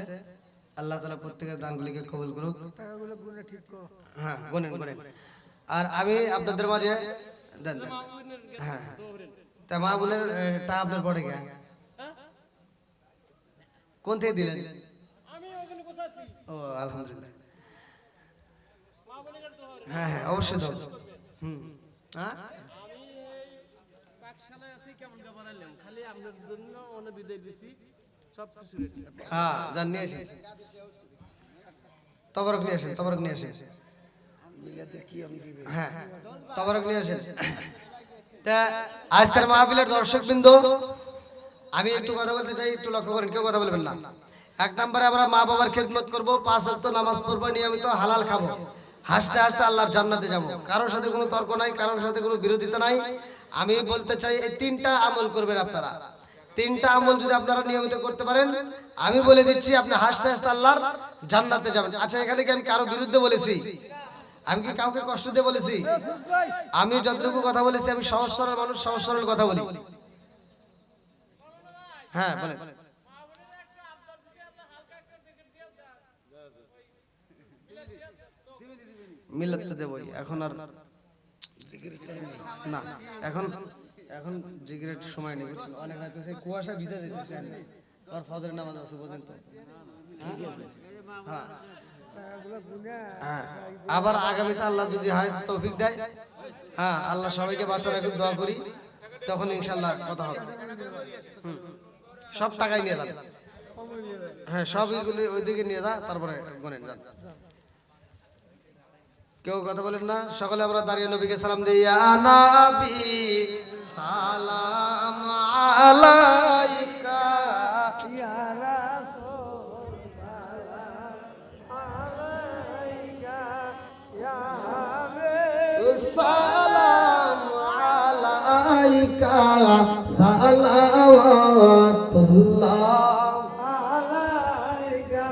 আল্লাহ তাআলা প্রত্যেকের দানগুলিকে কবুল করুক। টাকাগুলো গুনে ঠিক করো। হ্যাঁ গুনেন গুনেন। আর আমি আপনাদের মাঝে দেন দেন। হ্যাঁ তা মা বোনের টা আপনার পড়ে গে কোন থেকে দিলেন? ও আলহামদুলিল্লাহ। হ্যাঁ হ্যাঁ অবশ্যই দাও। হ্যাঁ হ্যাঁ জান নিয়ে আসেন, তবরক নিয়ে আসেন, তবরক নিয়ে আসেন। হ্যাঁ তবরক নিয়ে আসেন। তা আজকের মাহফিলের দর্শকবৃন্দ, আমি একটু কথা বলতে চাই, একটু লক্ষ্য করেন, কেউ কথা বলবেন না। 1 নম্বরে আমরা মা বাবার খেদমত করব, 5 ওয়াক্ত নামাজ পড়বো, নিয়মিত হালাল খাবো, হাসতে হাসতে আল্লাহর জান্নাতে যাব। কারোর সাথে কোনো তর্ক নাই, কারোর সাথে কোনো বিরোধিতা নাই। আমি বলতে চাই এই 3টা আমল করবেন আপনারা। 3টা আমল যদি আপনারা নিয়মিত করতে পারেন, আমি বলে দিচ্ছি আপনি হাসতে হাসতে আল্লাহর জান্নাতে যাবেন। আচ্ছা এখানে কি আমি কারো বিরুদ্ধে বলেছি? আমি কি কাউকে কষ্ট দিয়ে বলেছি? আমি যতটুকু কথা বলেছি, আমি সহজ সরল মানুষ, সহজ সরল কথা বলি। হ্যাঁ বলেন। মিলাত তো দেবই, এখন আর না, এখন এখন জিকিরের সময় নেই, বুঝছেন? অনেক রাত সেই কুয়াশা ভিজে দিতেছে, আর ফজরের নামাজ আছে বুঝেন তো। হ্যাঁ হ্যাঁ, আবার আগামীতে আল্লাহ যদি হয় তৌফিক দেয়, হ্যাঁ আল্লাহ সবাইকে বাঁচার একটু দোয়া করি, তখন ইনশাল্লাহ কথা হবে। সব টাকাই নিয়ে যান, হ্যাঁ সব এগুলি ওইদিকে নিয়ে যা, তারপরে গনেন যান। কেউ কথা বলেন না, সকলে আমরা দাঁড়িয়ে নবীকে সালাম দিই। ইয়া নবী সালাম আলাইকা, ইয়া রাসূল সালাম আলাইকা, ইয়া হাবিব সালাম আলাইকা, সালাওয়াতুল্লাহ আলাইকা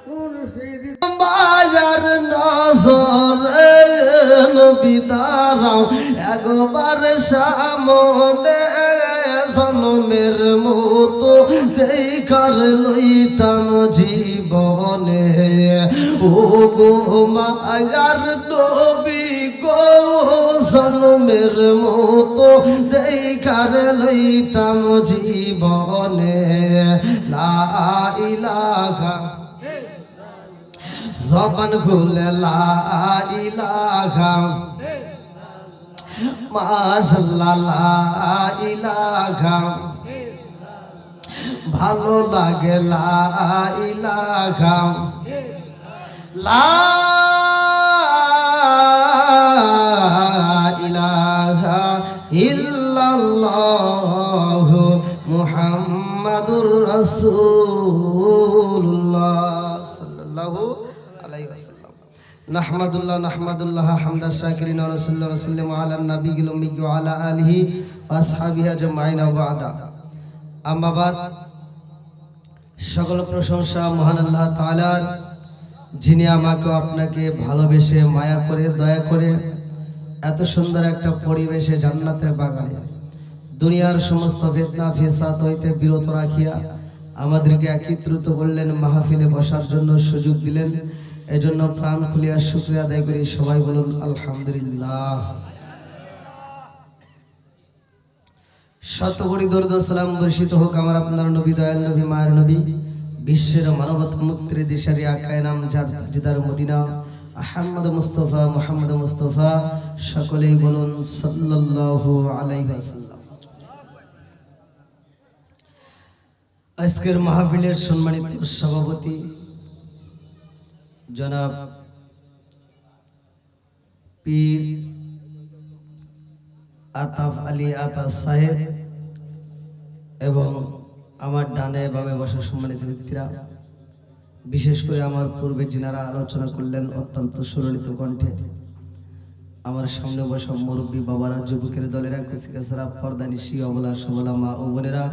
মুর্শিদ। মায়ার নজরে নবী দাঁড়াও একবার সামনে, জনমের মতো দেখার লইতাম জীবনে। ও গো মায়ার নবী গো, জনমের মতো দেখার লইতাম জীবনে। লা ইলাহা, জবান খুলে লা ইলাহা, মাশাআল্লাহ লা ইলাহা, ভালো লাগে লা ইলাহা, লা ইলাহা ইল্লাল্লাহ মুহাম্মাদুর রাসূলুল্লাহ সাল্লাল্লাহু আলাইহি ওয়াসাল্লাম। নাহমাদুল্লাহ নাহমাদুল্লাহ হামদা শাকিরিন ওয়া সাল্লাল্লাহু আলাইহি ওয়া সাল্লাম আলা নবিয়িল উম্মি ওয়া আলা আলিহি ওয়া আসহাবিহি আজমাইন ওয়া বা'দা। আম্মা বাদ, সকল প্রশংসা মহান আল্লাহ তাআলার, যিনি আমাকে আপনাকে ভালোবেসে মায়া করে দয়া করে এত সুন্দর একটা পরিবেশে জান্নাতের বাগানে দুনিয়ার সমস্ত ফিতনা ফিসাদ হইতে বিরত রাখিয়া আমাদেরকে একত্রিত করলেন, মাহফিলে বসার জন্য সুযোগ দিলেন। এজন্য প্রাণ খুলিয়া শুকরিয়া আদায় করি। সবাই বলুন আলহামদুলিল্লাহ। শতকোটি দরুদ ও সালাম বর্ষিত হোক আমার আপনার নবী, দয়াল নবী, মায়ের নবী, বিশ্বের মানবতা মুক্তির দিশারি আকায় নাম যার তাজদার মদিনা আহমদ মুস্তফা, মুহাম্মদ মুস্তফা। সকলেই বলুন সাল্লাল্লাহু আলাইহি ওয়াসাল্লাম। আজকের মাহফিলের সম্মানিত সভাপতি জনাব পীর আতাফ আলী আতাস সাহেব এবং আমার ডানে বামে বসা সম্মানিত ব্যক্তিরা, বিশেষ করে আমার পূর্বে যিনারা আলোচনা করলেন অত্যন্ত সুললিত কণ্ঠে, আমার সামনে বসা মুরব্বী বাবারা, যুবকের দলেরা, কুচিকাছাড়া, পর্দানিশি, অবলা সবলা মা ও বোনেরা,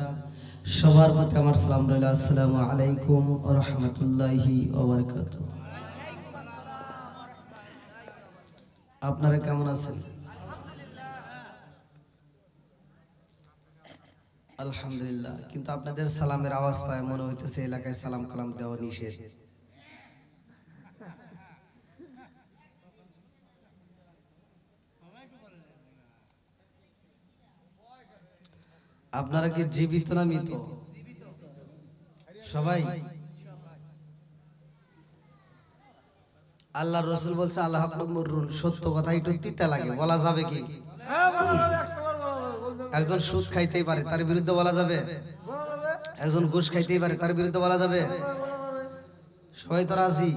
সবার প্রতি আমার সালাম রইল। আসসালামু আলাইকুম ওয়া রাহমাতুল্লাহি ওয়া বারাকাতুহু। আপনারা কেমন আছেন? আলহামদুলিল্লাহ। কিন্তু আপনাদের সালামের আওয়াজ পায় মনে হইতেছে এলাকায় সালাম কালাম দেওয়া নিষেধ। আপনারা কি জীবিত না মৃত? সবাই? আল্লাহর রাসূল বলছে আল্লাহ মুররুন, সত্য কথা একটু তিতা লাগে, বলা যাবে কি? হ্যাঁ বলা যাবে, একটা বার বলা যাবে। একজন সুদ খাইতেই পারে, তার বিরুদ্ধে বলা যাবে? একজন ঘুষ খাইতেই পারে, তার বিরুদ্ধে বলা যাবে? সবাই তো রাজি?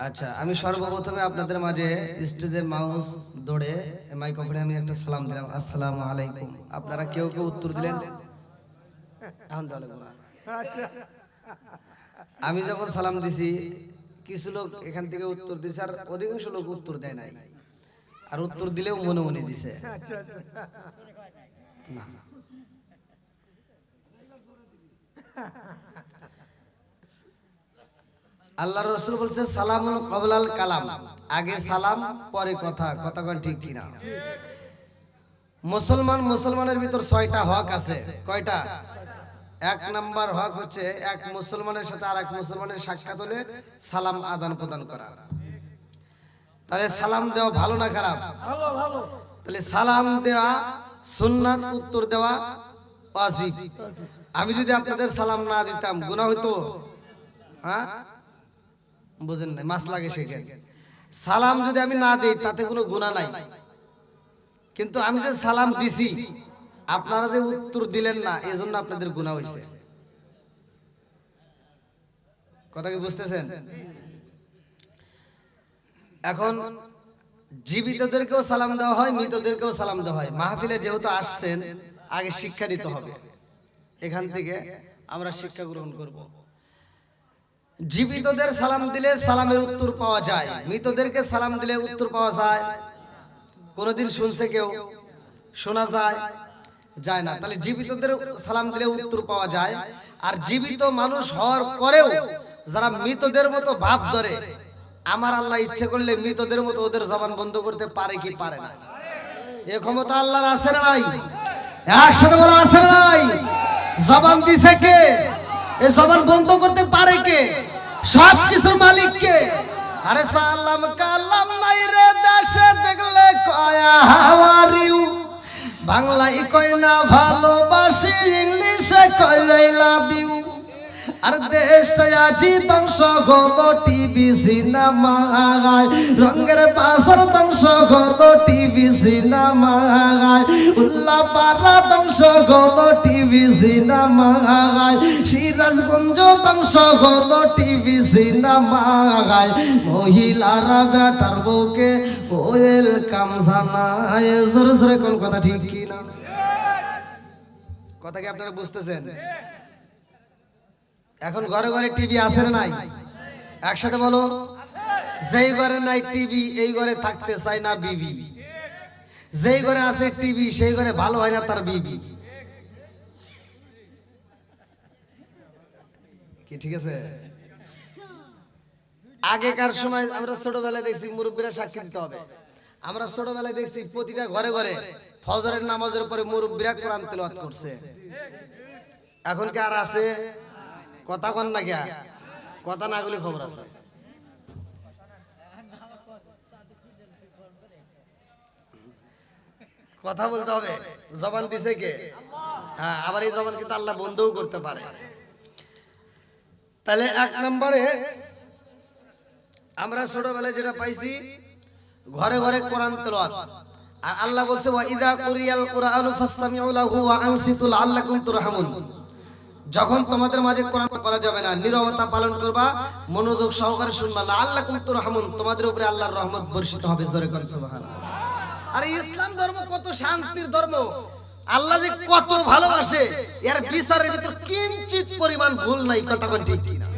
আচ্ছা, আমি সর্বপ্রথমে আপনাদের মাঝে স্টেজে মাউস দৌড়ে মাইক্রোফোনে আমি একটা সালাম দিলাম, আসসালামু আলাইকুম। আপনারা কেউ কেউ উত্তর দিলেন, এখন দেওয়া লাগবে না। আমি যখন সালাম দিছি কিছু লোক এখান থেকে উত্তর দিছে, আর অধিকাংশ লোক উত্তর দেয় নাই, আর উত্তর দিলেও মনে মনে দিছে। না, আল্লাহর রাসূল বলছে সালামুন ক্বাবলাল কালাম, আগে সালাম পরে কথা। কথা কোন ঠিক কিনা? মুসলমানের ভিতর 6টা হক আছে। কয়টা? 1 নাম্বার হক হচ্ছে এক মুসলমানের সাথে আরেক মুসলমানের সাক্ষাৎ হলে সালাম আদান প্রদান করা। তাহলে সালাম দেওয়া ভালো না খারাপ? ভালো ভালো। তাহলে সালাম দেওয়া সুন্নাত, উত্তর দেওয়া ওয়াজিব। আমি যদি আপনাদের সালাম না দিতাম গুনাহ হইতো? হ্যাঁ, বুঝেন না? মাস লাগে শেখেন। সালাম যদি আমি না দেই তাতে কোনো গুনাহ নাই, কিন্তু আমি যে সালাম দিছি আপনারা যে উত্তর দিলেন না, এজন্য আপনাদের গুনাহ হইছে। কথা কি বুঝতেছেন? এখন জীবিতদেরকেও সালাম দেওয়া হয়, মৃতদেরকেও সালাম দেওয়া হয়। মাহফিলে যেহেতু আসছেন, আগে শিক্ষা নিতে হবে। এখান থেকে আমরা শিক্ষা গ্রহণ করব। জীবিতদের সালাম দিলে সালামের উত্তর পাওয়া যায়, মৃতদেরকে সালাম দিলে উত্তর পাওয়া যায়? কোনদিন শুনছে কেউ? শোনা যায়? যায় না। তাহলে জীবিতদের সালাম দিলে উত্তর পাওয়া যায়। আর জীবিত মানুষ হওয়ার পরেও যারা মৃতদের মতো ভাব ধরে, আমার আল্লাহ ইচ্ছে করলে মৃতদের মতো ওদের জবান বন্ধ করতে পারে কি পারে না? এ ক্ষমতা আল্লাহর আছে না নাই? একসাথে বলা আছে না নাই? জবান দিছে কে? এই জবান বন্ধ করতে পারে কে? সব কিছুর মালিক কে? আরে সালাম কালাম নাই রে দেশে দেখলে কয়া হাওয়ারিউ, বাংলায় কয় না ভালোবাসি, ইংলিশে কয় আই লাভ ইউ। আর দেশটা আজি ধ্বংস হলো টিভি সিনেমায়, রঙের বাজার ধ্বংস হলো টিভি সিনেমায়, উল্লাপাড়া ধ্বংস হলো টিভি সিনেমায়, সিরাজগঞ্জ ধ্বংস হলো টিভি সিনেমায়। মহিলারা বেটার বউকে ওয়েলকাম জানায়। জোরে জোরে কোন কথা ঠিক কি না? কথা কি আপনারা বুঝতেছেন? এখন ঘরে ঘরে টিভি আছে না নাই? একসাথে বলো। যেই ঘরে নাই টিভি, এই ঘরে থাকতে চায় না বিবি। যেই ঘরে আছে টিভি, সেই ঘরে ভালো হয় না তার বিবি। কি ঠিক আছে? আগেকার সময় আমরা ছোটবেলায় দেখছি মুরব্বীরা সাক্ষী দিতে হবে। আমরা ছোটবেলায় দেখছি প্রতিটা ঘরে ঘরে ফজরের নামাজের পরে মুরব্বিরা কোরআন তেলাওয়াত করছে। এখন কি আর আছে? কথা কন না কে? কথা না বলে খবর আছে। কথা বলতে হবে। জবান দিছে কে? হ্যাঁ, আবার এই জবান কিন্তু আল্লাহ বন্ধও করতে পারে। তাহলে এক নম্বরে আমরা ছোটবেলায় যেটা পাইছি ঘরে ঘরে কোরআন তেলাওয়াত। আর আল্লাহ বলছে ওয়া ইযা কুরিয়াল কুরআনু ফাসতামিউ লাহু ওয়া আনসিতু লাআল্লাকুম তুরহামুন। যখন তোমাদের মাঝে কোরআন পড়া যাবে না, নীরবতা পালন করবা, মনোযোগ সহকারে শুনবা, লাআল্লাকুম তুরহামুন, তোমাদের উপরে আল্লাহর রহমত বর্ষিত হবে। জোরে কোন সুবহানাল্লাহ। আর ইসলাম ধর্ম কত শান্তির ধর্ম, আল্লাহ যে কত ভালোবাসে, এর বিচারের ভিতর কিঞ্চিত পরিমাণ ভুল নাই। কথা কোন ঠিক কিনা?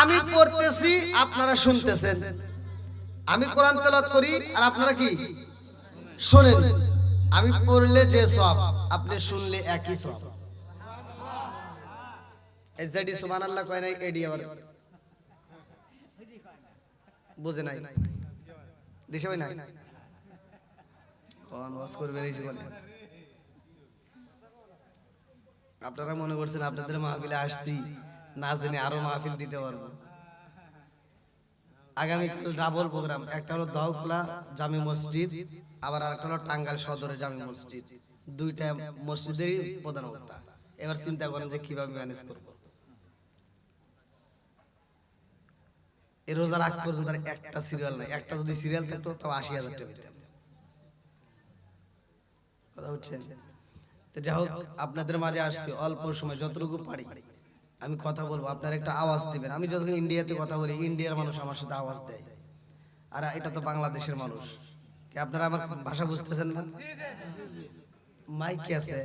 আমি পড়তেছি, আপনারা শুনতেছেন। আমি কোরআন তেলাওয়াত করি আর আপনারা কি শুনেন। আমি পড়লে যে সওয়াব, আপনি শুনলে একই সওয়াব। এই যেডি সুবহানাল্লাহ কয় নাই, এডি আবার বুঝে নাই, দিশে হয় নাই। কোন ওয়াজ করবে এই জীবনে? আপনারা মনে করছেন আপনাদের মাহফিলে আসছি না জেনে আরো মাহফিল দিতে পারবো। আগামীকাল ডাবল প্রোগ্রাম, একটা হলো দাউখোলা জামি মসজিদ, আবার আরেকটা হলো টাঙ্গাইল সদরে জামি মসজিদ। দুইটা মসজিদেরই প্রধান বক্তা। এবার চিন্তা করেন যে কিভাবে ম্যানেজ করবো। এই রোজার আগ পর্যন্ত একটা সিরিয়াল নাই। একটা যদি সিরিয়াল থাকতো তাও ৮০,০০০ টাকা দিতাম। কথা হচ্ছেন? তো যাই হোক, আপনাদের মাঝে আসছি অল্প সময়, যতটুকু পারি আমি কথা বলবো, আপনারা একটা আওয়াজ দিবেন। আমি যখন ইন্ডিয়াতে কথা বলি, ইন্ডিয়ার মানুষ আমার সাথে আওয়াজ দেয়, আর এটা তো বাংলাদেশের মানুষ। কি আপনারা আমার ভাষা বুঝতেছেন না? মাইক কি আছে?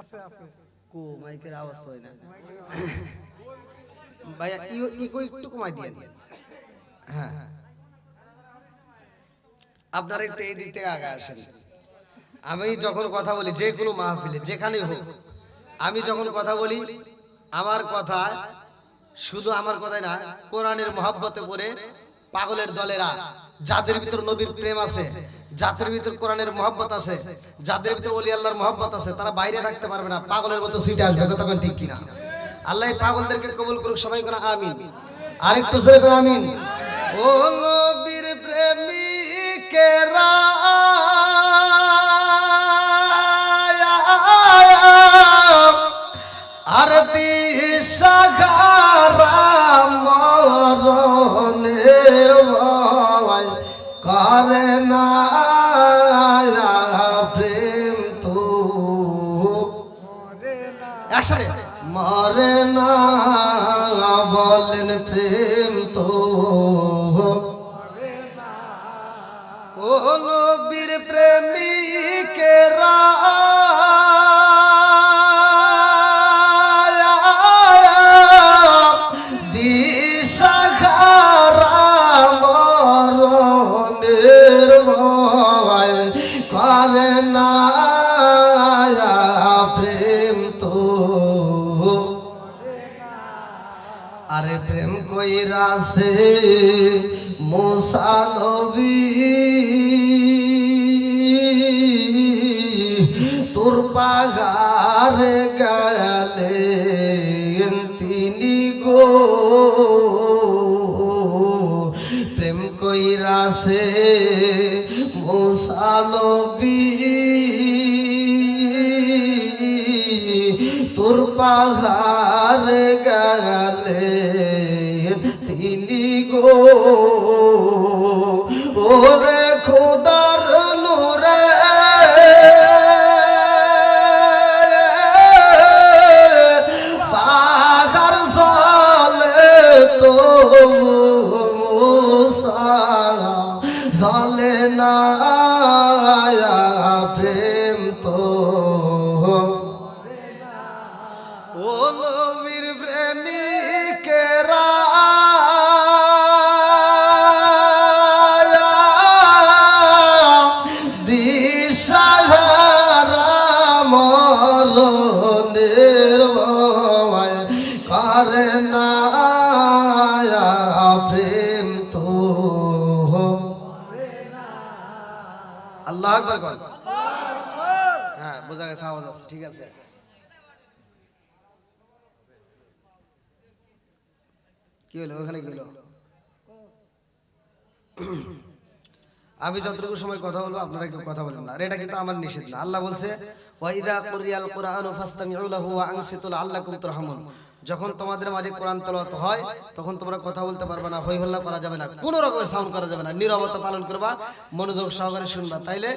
আছে আছে। কো মাইকের আওয়াজ তো হয় না ভাইয়া, ইকো একটু কমাই দিয়ে। হ্যাঁ, আপনারা একটু এই দিক থেকে আগে আসেন। আমি যখন কথা বলি, যে কোনো মাহফিলে যেখানেই হোক, আমি যখন কথা বলি, আমার কথা শুধু আমার কথাই না, কোরআনের মহব্বতে পড়ে পাগলের দলেরা, যাদের ভিতর নবীর প্রেম আছে, যাদের ভিতর কোরআনের মহব্বত আছে, যাদের ভিতর ওলি আল্লাহর মহব্বত আছে, তারা বাইরে থাকতে পারবে না, পাগলের মতো সিটে আসবে। কথা কোন ঠিক কিনা? আল্লাহ পাগলদেরকে কবুল করুক। সবাই করে আমিন। আরেকটু জোরে করে আমিন। ও নবীর প্রেমিকেরা আর দিশাহারা মরণের ভয় করে না প্রেম তো একসাথে মরে না, বলেন প্রেম তো ও নবীর প্রেমিকেরা দিশাহারা মরণের ভয় করে না প্রেম তো। আরে প্রেম কইরাছে মুসা নবী, তোর পাগারে গেলেন তিনি গো। প্রেম কইরাছে মুসা নবী, তোর পাহাড় গেলে তিনি গো। ওরে খোদার নূরে পাহাড় জলে তো মুসা জলে না প্রেম তো। ও নবীর প্রেমিকেরা দিশাহারা মরণের ভয় করে না প্রেম তো। আকবার কর। হ্যাঁ বোঝা গেছে, আওয়াজ আছে, ঠিক আছে। কি হলো ওখানে, কি হলো? আমি যতটুকু সময় কথা বলবো আপনারা কেউ কথা বলেন না, আর এটা কিন্তু আমার নিষেধ না। আল্লাহ বলছে ওয়াইদা কুরিয়াল কুরআনু ফাসতামিউ লাহু ওয়া আনসিতু লাআল্লাকুম তুরহামুন। যখন তোমাদের মাঝে কোরআন তেলাওয়াত হয় তখন তোমরা কথা বলতে পারবে না, হই হল্লা করা যাবে না, কোনো রকমের সাউন্ড করা যাবে না, নীরবতা পালন করবা, মনোযোগ সহকারে শুনবা। তাইলে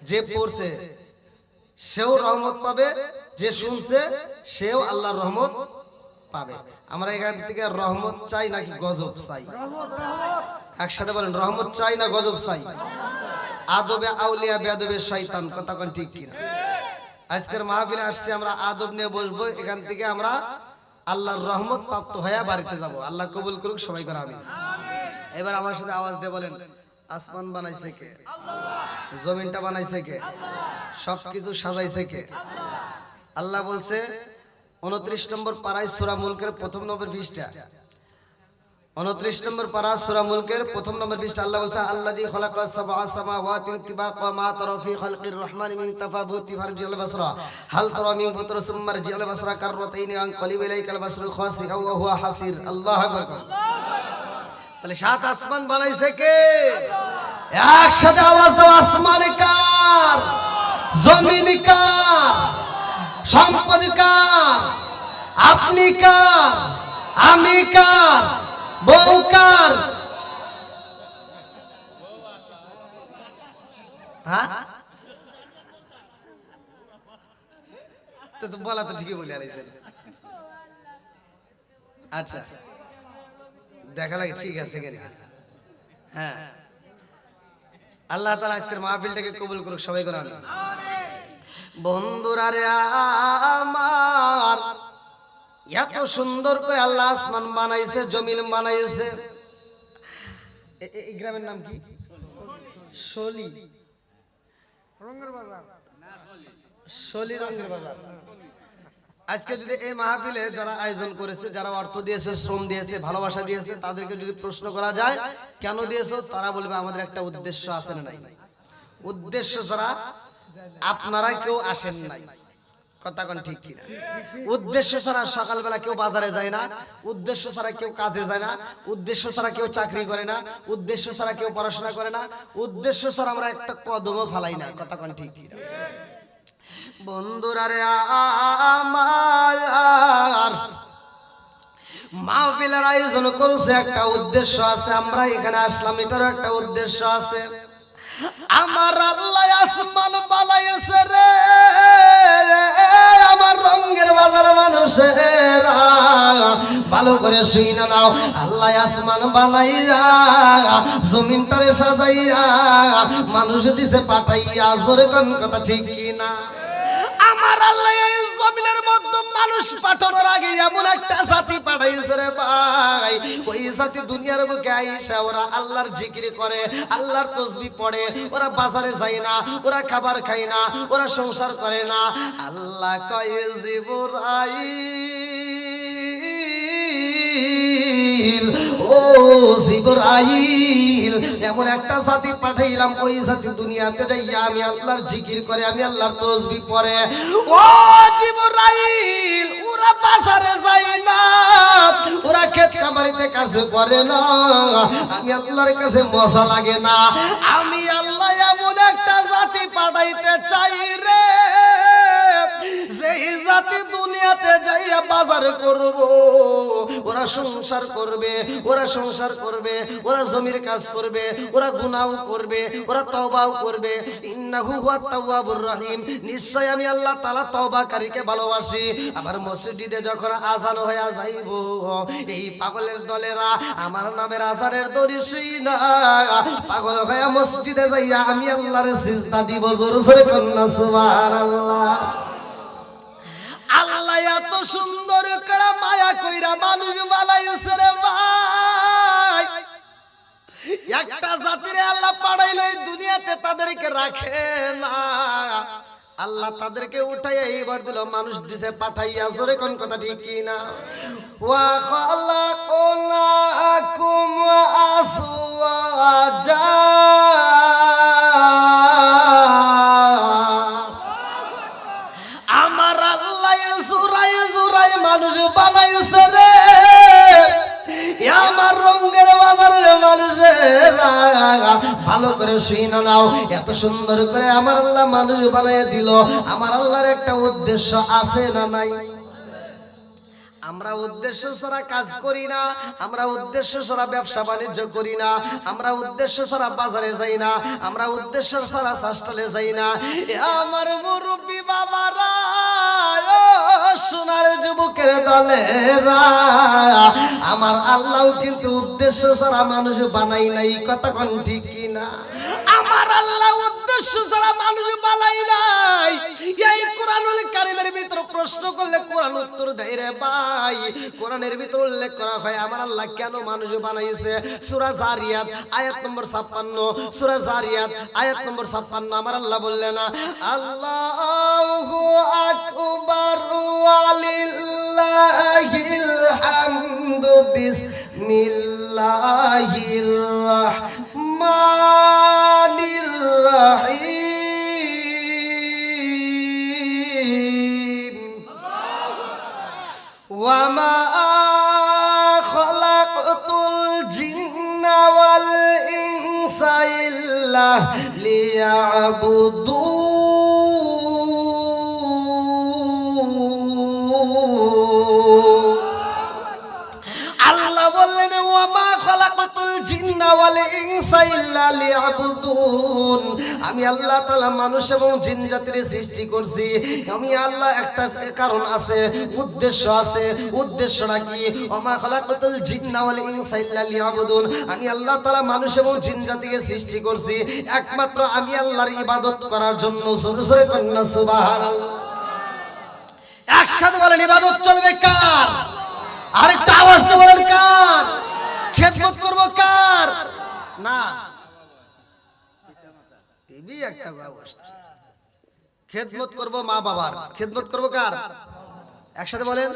যে পড়ছে সেও রহমত পাবে, যে শুনছে সেও আল্লাহর রহমত পাবে। আমরা এখান থেকে রহমত চাই নাকি গজব চাই? একসাথে বলেন, রহমত চাই না গজব চাই? আদবে আউলিয়া বেয়াদবে শয়তান, কথা কোন ঠিক কিনা? আজকের মাহফিলে আসছে আমরা আদব নিয়ে বসবো, এখান থেকে আমরা আল্লাহর রহমত প্রাপ্ত হয়ে বাড়িতে যাব। আল্লাহ কবুল করুক, সবাই করে আমিন। এবার আমার সাথে আওয়াজ দিয়ে বলেন, আসমান বানাইছে কে? জমিনটা বানাইছে কে? সবকিছু সাজাইছে কে? আল্লাহ বলছে 29 নম্বর পারায় সূরা মুলকের প্রথম নম্বর পৃষ্ঠা, 29 নম্বর পারা সূরা মুলকের প্রথম নম্বর পৃষ্ঠা আল্লাহ বলছে আল্লাযী খালাকাস সাবআ সামাওয়াতি তিবাকা মা তারা ফি খালকির রহমানি মিন তাফাবুতি ফারজিল বাসরা হাল তারা মিন ফুতর সুম্মা রজিল বাসরা কাররাতাইনি আন কলিব ইলাইকাল বাসরু খাসিকা ওয়া হুয়া হাসির। আল্লাহু আকবার। তাহলে সাত আসমান বানাইছে কে? একসাথে আওয়াজ দাও, আসমান কার? জমিন কার? সম্পদ কার? আপনি কার? আমি কার? বউ কার? হ্যাঁ তো বলা তো ঠিকই বলে আলাইছেন। আচ্ছা দেখা লাগে, ঠিক আছে কেন? হ্যাঁ আল্লাহ তাআলা আজকের মাহফিলটাকে কবুল করুক, সবাই করে আমিন। বন্ধুরা রে আমার, এত সুন্দর করে আল্লাহ আসমান বানাইছে, জমিন বানাইছে। এই গ্রামের নাম কি? শলি, রঙের বাজার, শলি রঙের বাজার। আজকে যদি এই মাহফিলে যারা আয়োজন করেছে, যারা অর্থ দিয়েছে, শ্রম দিয়েছে, ভালোবাসা দিয়েছে, তাদেরকে যদি প্রশ্ন করা যায় কেন দিয়েছো, তারা বলবে আমাদের একটা উদ্দেশ্য আছে না নাই? উদ্দেশ্য ছাড়া আপনারা কেউ আসেন নাই, কথা কোন ঠিক কিনা? উদ্দেশ্য ছাড়া সকালবেলা কেউ বাজারে যায় না, উদ্দেশ্য ছাড়া কেউ কাজে যায় না, উদ্দেশ্য ছাড়া কেউ চাকরি করে না, উদ্দেশ্য ছাড়া কেউ পড়াশোনা করে না, উদ্দেশ্য ছাড়া আমরা একটা কদমও ফালাই না, কথা কোন ঠিক কিনা? বন্ধুরা রে আমার, মাহফিলের আয়োজন করছে, একটা উদ্দেশ্য আছে। আমরা এখানে আসলাম, এটারও একটা উদ্দেশ্য আছে। আমার আল্লাহ আসমান বানাইছে রে আমার রঙের বাজার মানুষেরা, ভালো করে শুইনা নাও। আল্লাহ আসমান বানাইয়া জমিনটারে সাজাইয়া মানুষ দিছে পাঠাইয়া, জোরে কোন কথা ঠিক কিনা? আমার আল্লাহ এই জমিনের মধ্যে মানুষ পাঠানোর আগে এমন একটা জাতি পাঠাইছে রে ভাই, ওই জাতি দুনিয়ার বুকে আইসা ওরা আল্লাহর জিকির করে, আল্লাহর তাসবিহ পড়ে, ওরা বাজারে যায় না, ওরা খাবার খায় না, ওরা সংসার করে না। আল্লাহ কয় জিবরাইল, ও জিবরাইল, এমন একটা জাতি পাঠাইলাম, ওই জাতি দুনিয়াতে যাইয়া আমি আল্লাহর জিকির করে, আমি আল্লাহর তাসবিহ পড়ে। ও জিবরাইল, ওরা বাজারে যায় না, ওরা ক্ষেত খামারিতে কাছে করে না, আমি আল্লাহর কাছে মজা লাগে না। আমি আল্লাহ এমন একটা জাতি পাঠাইতে চাই রে, যেই জাতি দুনিয়াতে যাইয়া বাজার করব, ওরা সংসার করবে, ওরা সংসার করবে, ওরা জমির কাজ করবে, ওরা গুনাহ করবে, ওরা তওবাও করবে। ইন্নাহু হুয়াত তাওয়াবুর রহিম, নিশ্চয় আমি আল্লাহ তাআলা তওবাকারীকে ভালোবাসি। আমার মসজিদে যখন আযান হয়ে যাইব, এই পাগলের দলেরা আমার নামের আযানের দড়ি শুইনা পাগল হয়ে মসজিদে যাইয়া আমি আল্লাহর সিজদা দিব। জোরে জোরে কন্না সুবহানাল্লাহ। আল্লাহ এত সুন্দর করে মায়া কইরা মানুষ বানাইছে রে ভাই, একটা জাতিরে আল্লাহ পাঠাইলো এই দুনিয়াতে, তাদেরকে রাখে না, আল্লাহ তাদেরকে উঠাইয়া এইবার দিল, মানুষ দিছে পাঠাইয়া। জোরে কোন কথা ঠিক কিনা? ওয়া খালাকুনাকুম আজওয়াজা, ভালো করে শুনে নাও, এত সুন্দর করে আমার আল্লাহ মানুষ বানিয়ে দিল, আমার আল্লাহর একটা উদ্দেশ্য আছে না নাই? আমরা উদ্দেশ্য ছাড়া কাজ করি না, আমরা উদ্দেশ্য ছাড়া ব্যবসা বাণিজ্য করি না, আমরা উদ্দেশ্য ছাড়া বাজারে যাই না, আমরা উদ্দেশ্য ছাড়া হাসপাতালে যাই না। এ আমার মুরব্বী বাবারা, ও সোনার যুবকের দলেরা, আমার আল্লাহ কিন্তু উদ্দেশ্য ছাড়া মানুষ বানাই নাই, কথা কোন ঠিক কি না? আমার আল্লাহ উদ্দেশ্য ছাড়া মানুষ বানাই নাই। এই কোরআনুল কারীমের ভিতর প্রশ্ন করলে কোরআন উত্তর দেয় রে ভাই। কোরআনের ভিতর উল্লেখ করা হয় আমার আল্লাহ কেন মানুষ বানাইছে। সূরা জারিয়াত আয়াত নম্বর 56, সূরা জারিয়াত আয়াত নম্বর 56 আমার আল্লাহ বললেন, আল্লাহু আকবার ওয়ালিল্লাহিল হামদু বিসমিল্লাহির রাহমানির রাহিম ওয়া মা খালাকতুল জিন্না ওয়াল ইনসা ইল্লা লিয়াবুদুন। আল্লাহ বললেন ওয়া মা খালাকতুল জিন্না ওয়াল ইনসা ইল্লা লিয়াবুদুন। আমি আল্লাহ তাআলা মানুষ এবং জিন জাতির সৃষ্টি করছি। আমি আল্লাহ একটা কারণ আছে, উদ্দেশ্য আছে। উদ্দেশ্যটা কি? ওয়া মা খালাকতুল জিন্না ওয়াল ইনসা ইল্লা লিয়াবুদুন। আমি আল্লাহ তাআলা মানুষ এবং জিন জাতিকে সৃষ্টি করছি একমাত্র আমি আল্লাহর ইবাদত করার জন্য। জোরে জোরে কন্না সুবহানাল্লাহ। একসাথে বলেন ইবাদত চলবে কার? আরেকটা আওয়াজ দিয়ে বলেন কার? খেদমত করব কার? না, এই একটা অবস্থা। খেদমত করব মা বাবার। খেদমত করব কার? একসাথে বলেন।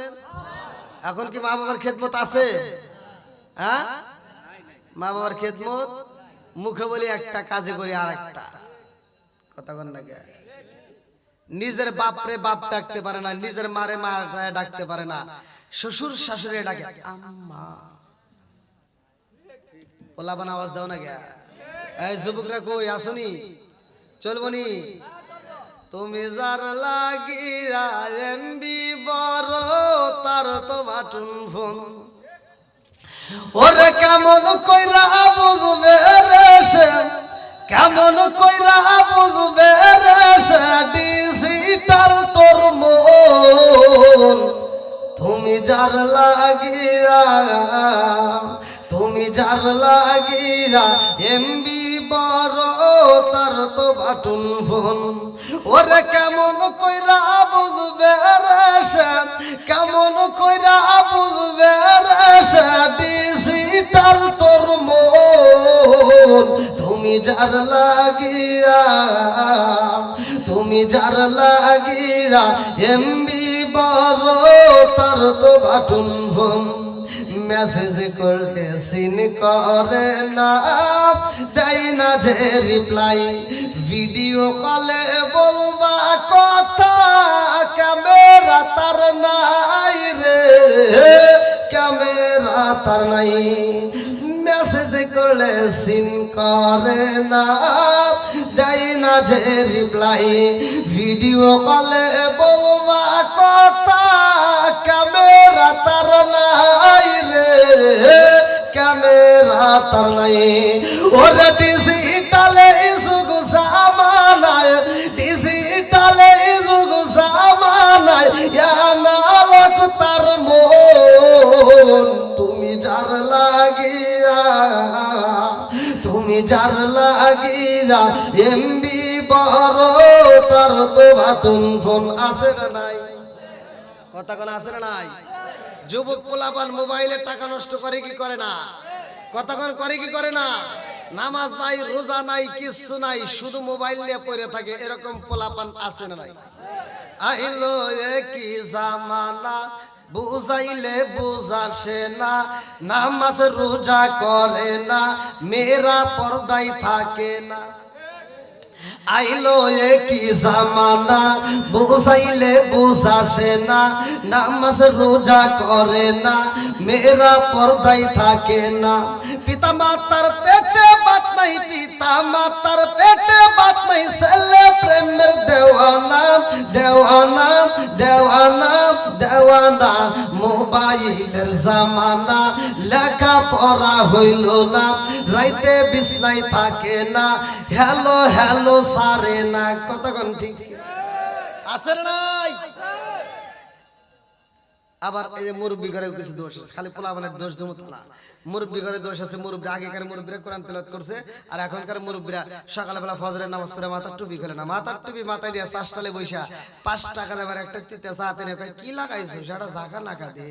এখন কি মা বাবার খেদমত আছে? হ্যাঁ, মা বাবার খেদমত মুখে বলি একটা, কাজে করি আর একটা। কথা বল না কে? নিজের বাপরে বাপ ডাকতে পারে না, নিজের মারে মা ডাকতে পারে না, শ্বশুর শাশুড়ি ডাকে আম্মা। পোলাপান আওয়াজ দাও না কে? এই যুবকরা কই আসনি? চলবনি? তুমি যার লাগিয়া এমবি বড় তার তো বাটুন ফোন। ওরে কেমন কইরা বুঝবে রে সে, কেমন কইরা বুঝবে রে সে ডিজিটাল তোর মন। তুমি যার লাগিয়া, তুমি যার লাগিয়া এমবি বড় তার তো বাটুন ফোন। ওরে কেমন কইরা বুঝবে রে সে, কেমন কইরা বুঝবে রে সে ডিজিটাল তোর মন। তুমি যার লাগিয়া, তুমি যার লাগিয়া এমবি বড় তার তো বাটুন ফোন। মেসেজ করলে সিন করে না, দেয় না যে রিপ্লাই। ভিডিও কলে বলবা কথা, ক্যামেরা তার নাই রে, ক্যামেরা তার নাই। মেসেজ করলে সিন করে না, দেয় না যে রিপ্লাই। ভিডিও কলে বলবা কথা, ক্যামেরা তার নাই রে, ক্যামেরা তার নাই। ওরে ডিজিটালে যুগ জামানায়, ডিজিটালে যুগ জামানায় নালক তার মন। তুমি যার লাগিয়া, তুমি যার লাগিয়া এমবি বড় তার তো বাটুন ফোন। আছে না নাই? কথা কোন আছে না নাই? যুবক পোলাপান মোবাইলে টাকা নষ্ট করে কি করে না? কথা কোন করে কি করে না? নামাজ নাই, রোজা নাই, কিছু নাই, শুধু মোবাইল নিয়ে পড়ে থাকে। এরকম পোলাপান আছে না নাই? আইলো কি জামানা, বুঝাইলে বুঝাসে না, নামাজ রোজা করে না, মেয়েরা পর্দায় থাকে না। আইলো কি জামানা, বুঝাইলে বুঝাসে না, নামাজ রোজা করে না, মেয়েরা পর্দায় থাকে না। পিতা মাতার পেটে বাত নাই, পিতা মাতার পেটে বাত নাই, ছেলে প্রেমের দেওয়ানা দেওয়ানা দেওয়ানা দেওয়ানা। মোবাইলের জামানা, লেখা পড়া হইল না, রাইতে বিছনায় থাকে না, হ্যালো হ্যালো সারে না। কতক্ষণ ঠিক আছে নাই? আবার এই যে মুরব্বী ঘরে কিছু দোষ আছে, খালি পোলাপানের দোষ দেবো না। মুরব্বী ঘরে দোষ আছে, মুরব্বী আগেকার মুরব্বীরা কোরআন তেলাওয়াত করছে, আর এখনকার মুরব্বীরা সকালবেলা ফজরের নামাজ পড়ে মাথার টুপি খোলে না, মাথার টুপি মাথায় দিয়ে চাষটালে বৈশা 5 টাকা দেবার একটা তিতে চা তেনে কয় কি লাগাইছো সেটা জাকা নাকা দে।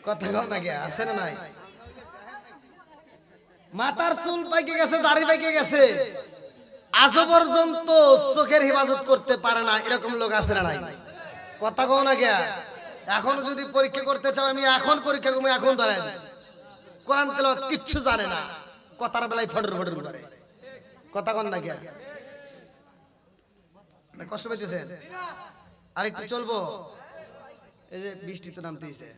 কথা কও না কে আছে না নাই? মাথার চুল পাইকে গেছে, দাড়ি পাইকে গেছে, আজও পর্যন্ত চোখের হেফাজত করতে পারে না, এরকম লোক আছে না নাই? কথা কও না কে? এখন যদি পরীক্ষা করতে চাও, আমি এখন পরীক্ষা করবো, এখন ধরাই দেব। কোরআন তেলাওয়াত কিচ্ছু জানে না, কথার বেলায় ফটর ফটর করে। কথা কন না কে? কষ্ট পাইতেছেন? আর একটু চলবো? এই যে বৃষ্টি তো নামতেছে,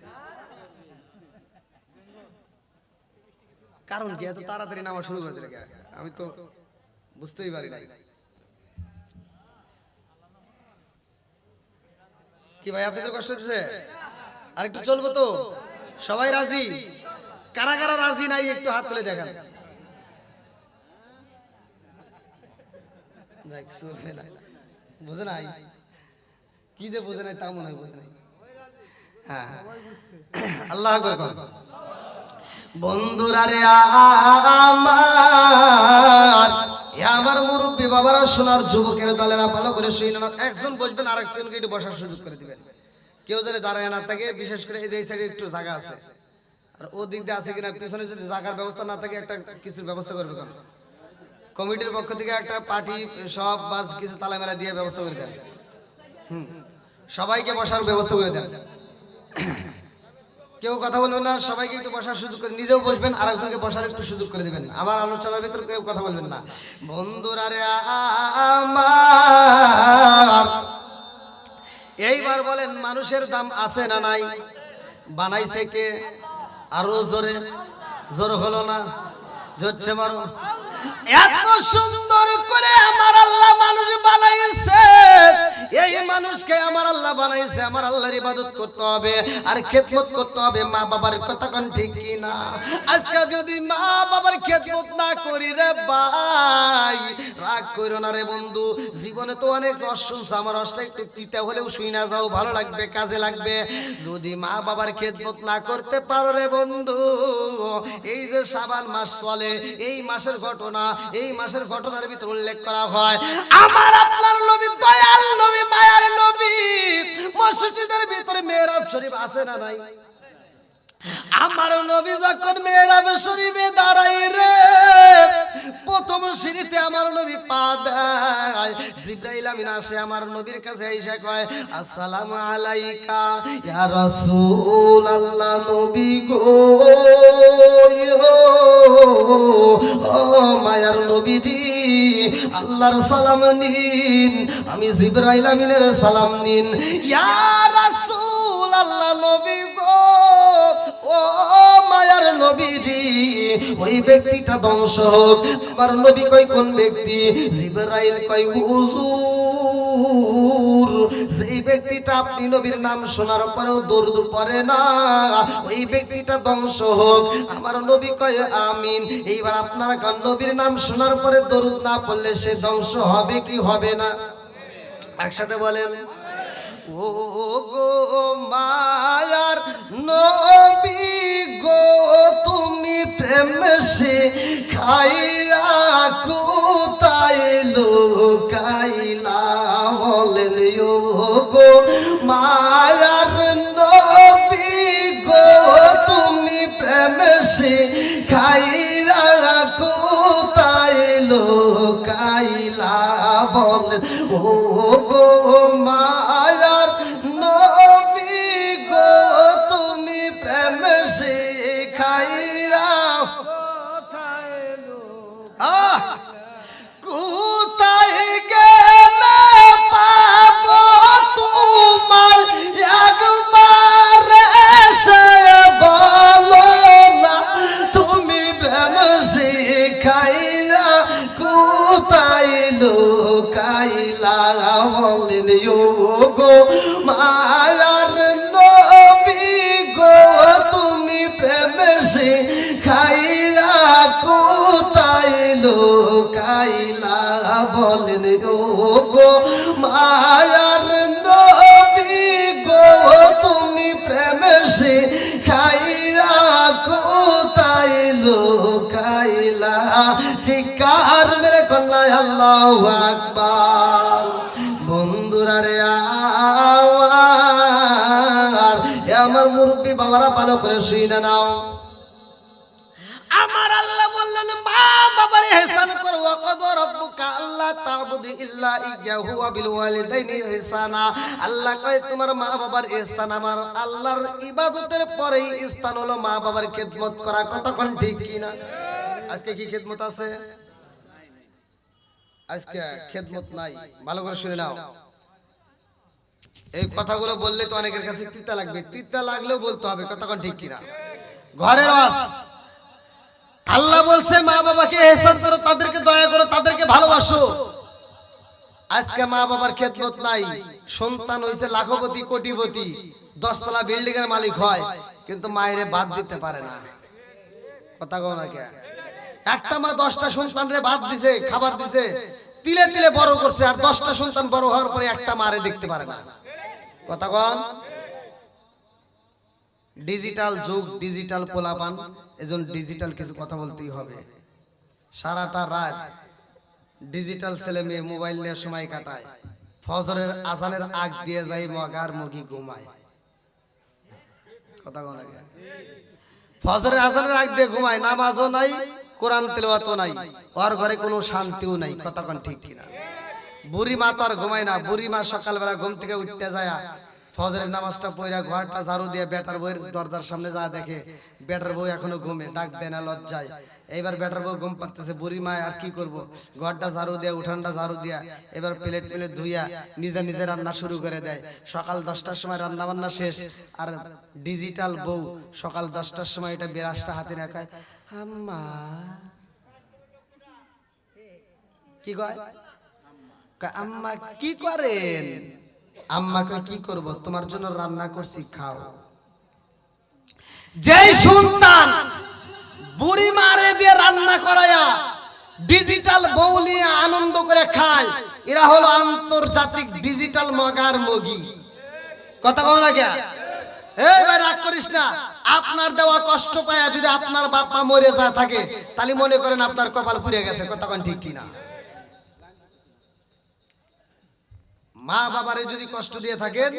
কারণ কি এত তাড়াতাড়ি নামা শুরু করে দিলে? আমি তো বুঝতেই পারি নাই। কি ভাই আপনাদের কষ্ট হচ্ছে? আর একটু চলবো তো? সবাই রাজি? কারা কারা রাজি নাই একটু হাত তুলে দেখান। বুঝে নাই? কি যে বুঝে নাই তা মনে হয় বুঝে নাই। হ্যাঁ, আল্লাহ আকবার। বন্ধুরা রে আমার মুরব্বী বাবারা, সোনার যুবকের দলেরা, ভালো করে শুই না। একজন বসবেন, আরেকজনকে একটু বসার সুযোগ করে দিবেন। কেউ যদি দাঁড়ায় না থাকে, বিশেষ করে এই যে সাইডে একটু জায়গা আছে, আর ও দিক দিয়ে আছে কিনা, পিছনে যদি জায়গার ব্যবস্থা না থাকে একটা কিছুর ব্যবস্থা করবে। কারণ কমিটির পক্ষ থেকে একটা পার্টি সব বাস কিছু তালা মেলা দিয়ে ব্যবস্থা করে দেন। সবাইকে বসার ব্যবস্থা করে দেন। কেউ কথা বলবেন না, সবাইকে একটু বসার সুযোগ করে, নিজেও বসবেন, আর একজনকে বসার একটু সুযোগ করে দিবেন। আমার আলোচনার ভিতরে কেউ কথা বলবেন না। বন্ধুরা রে আমার, এইবার বলেন মানুষের দাম আছে না নাই? বানাইছে কে? আরো জোরে, জোর হলো না? জোরছে মারো। এত সুন্দর করে আমার আল্লাহ মানুষ বানাইছে, এই মানুষকে আমার আল্লাহ বানাইছে। আমার আল্লাহর ইবাদত করতে হবে আর খেদমত করতে হবে। মা বাবার কথা কোন ঠিক কি না? আজকে যদি মা বাবার খেদমত না করি রে ভাই, রাগ কইরো না রে বন্ধু। জীবনে তো অনেক রস শুনছো, আমার রসটা একটু তিতা হলেও শুই না যাও, ভালো লাগবে, কাজে লাগবে। যদি মা বাবার খেদমত না করতে পারো রে বন্ধু, এই যে শাবান মাস চলে, এই মাসের ঘটনা, এই মাসের ঘটনার ভিতর উল্লেখ করা হয় আমার আপনার নবী, দয়াল নবী, মায়ার নবী, মসজিদের ভিতরে মেহরাব শরীফ আছে না নাই? আমার নবী যখন মেহরাব শরীফে দাঁড়াই রে, প্রথম সিঁড়িতে আমার নবী পা দেয়, জিবরাইল আমিন আসে আমার নবীর কাছে এসে কয় আসসালামু আলাইকা ইয়া রাসূলুল্লাহ। নবী গো, ও মায়ার নবীজি, আল্লাহর সালাম নিন, আমি জিবরাইল আমিনের সালাম নিন। ইয়া রাসূলুল্লাহ, নবী গো, ও মায়ার নবীজি, ওই ব্যক্তিটা ধ্বংস হোক। আমার নবী কয় কোন ব্যক্তি? জিবরাইল কয় হুজুর, সেই ব্যক্তিটা আপনি নবীর নাম শোনার পরেও দরুদ পড়ে না, ওই ব্যক্তিটা ধ্বংস হোক। আমার নবী কয় আমিন। এইবার আপনারা কোন নবীর নাম শোনার পরে দরুদ না পড়লে সে ধ্বংস হবে কি হবে না? একসাথে বলেন। ও গো মায়ার নবী গো, তুমি প্রেম শিখাইয়া কোথায় লুকাইলা? বলেন ও গো মায়ার নবী গো, তুমি প্রেম শিখাইয়া কোথায় লুকাইলা? বলেন ও গো মায়ার নবী গো, তুমি প্রেম শিখাইয়া কোথায় গেলে পাবো তোমার? একবার এসে বলো না লুকাইলা বলেন ও গো মায়ার নবী গো তুমি প্রেম শিখাইয়া কোথায় লুকাইলা চিৎকার মেরে কন্যা আল্লাহু আকবার বন্ধুরা রে আমার মুরব্বী বাবারা ভালো করে শুনে নাও আমার আল্লাহ বললেন মা বাবার ইহসান করো ওয়াকদ রাব্বুকা আল্লা তা'বুদু ইল্লা ইয়াহু ওয়া বিল ওয়ালিদাইনি ইহসানা আল্লাহ কয় তোমার মা বাবার স্থান আমার আল্লাহর ইবাদতের পরেই স্থান হলো মা বাবার খেদমত করা কতক্ষণ ঠিক কি না আজকে কি খেদমত আছে আজকে খেদমত নাই ভালো করে শুনে নাও এই কথাগুলো বললে তো অনেকের কাছে তিতা লাগবে তিতা লাগলেও বলতে হবে কতক্ষণ ঠিক কি না ঘরের ওয়াজ আল্লাহ বলছে মা বাবাকে ইহসান করো তাদেরকে দয়া করো তাদেরকে ভালোবাসো আজকে মা বাবার খেদমত নাই সন্তান হইছে লাখপতি কোটিপতি 10 তলা বিল্ডিং এর মালিক হয় কিন্তু মায়েরে বাদ দিতে পারে না কথা কও না কে একটা মা 10টা সন্তানরে বাদ দিছে খাবার দিছে তিলে তিলে বড় করছে আর 10টা সন্তান বড় হওয়ার পরে একটা মারে দেখতে পারে না কথা কন ডিজিটাল যুগ ডিজিটাল পোলাপান এজন্য ডিজিটাল কিছু কথা বলতেই হবে সারাটা রাত ডিজিটাল ছেলে মেয়ে মোবাইল নিয়ে সময় কাটায় ফজরের আজানের আগ দিয়ে যায় মগার মুগি ঘুমায় কথা বলা যায় ফজরের আজানের আগ দিয়ে ঘুমায় নামাজও নাই কোরআন তেলাওয়াতও নাই ওর ঘরে কোনো শান্তিও নাই কথা কোন ঠিক কিনা বুড়ি মা তো আর ঘুমায় না বুড়ি মা সকালবেলা ঘুম থেকে উঠতে যায় ফজরের নামাজটা পড়া ঘরটা ঝাড়ু দিয়ে বেটার বউয়ের দরজার সামনে যা দেখে বেটার বউ এখনো ঘুমে ডাক দেয় না লজ্জায় এইবার বেটার বউ ঘুম পাড়তেছে বুড়ি মা আর কি করব ঘরটা ঝাড়ু দিয়া উঠানটা ঝাড়ু দিয়া এবার প্লেট প্লেট ধুইয়া নিজে নিজে রান্না শুরু করে দেয় সকাল 10টার সময় রান্না বান্না শেষ আর ডিজিটাল বউ সকাল 10টার সময় এটা বিরাসটা হাতে রাখায় আম্মা কি কয় আম্মা কি করেন আম্মাকে কি করব তোমার জন্য রান্না করছি খাও যেই সন্তান বুড়ি মারে দিয়ে রান্না করায়া ডিজিটাল বউ নিয়ে আনন্দ করে খায় এরা হলো আন্তর্জাতিক ডিজিটাল মগার মগি কথা কও না কে এই ভাই রাগ করিস না আপনার দেওয়া কষ্ট পায়া যদি আপনার বাপ মা মরে যায় থাকে তাহলে মনে করেন আপনার কপাল পুড়ে গেছে কথা কোন ঠিক কিনা মা বাবারে যদি কষ্ট দিয়ে থাকেন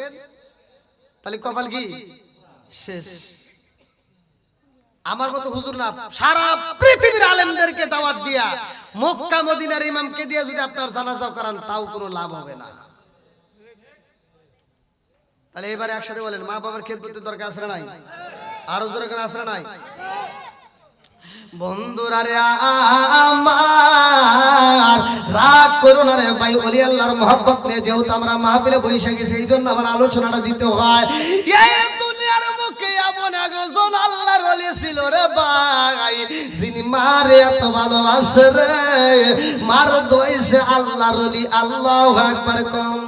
তাহলে কপাল কি শেষ আমার মতো হুজুর না সারা পৃথিবীর আলেমদেরকে দাওয়াত দিয়া মক্কা মদিনার ইমামকে দিয়ে যদি আপনার জানাজা করান তাও কোনো লাভ হবে না তাহলে এবারে একসাথে বলেন মা বাবার খেদমতের দরকার আছে না নাই আরো জোরে করে আছে না নাই বন্ধুরা রে আমার রাগ করো না রে ভাই ওলি আল্লাহর মহব্বত নিয়ে যেহেতু আমরা মাহফিলে বসে গেছি এই জন্য আমার আলোচনাটা দিতে হয় এই দুনিয়ার মুখে এমন একজন আল্লাহর ওলি ছিল রে ভাই যিনি মারে এত ভালোবাসে রে মার দোয়াইছে আল্লাহর ওলি আল্লাহু আকবার কম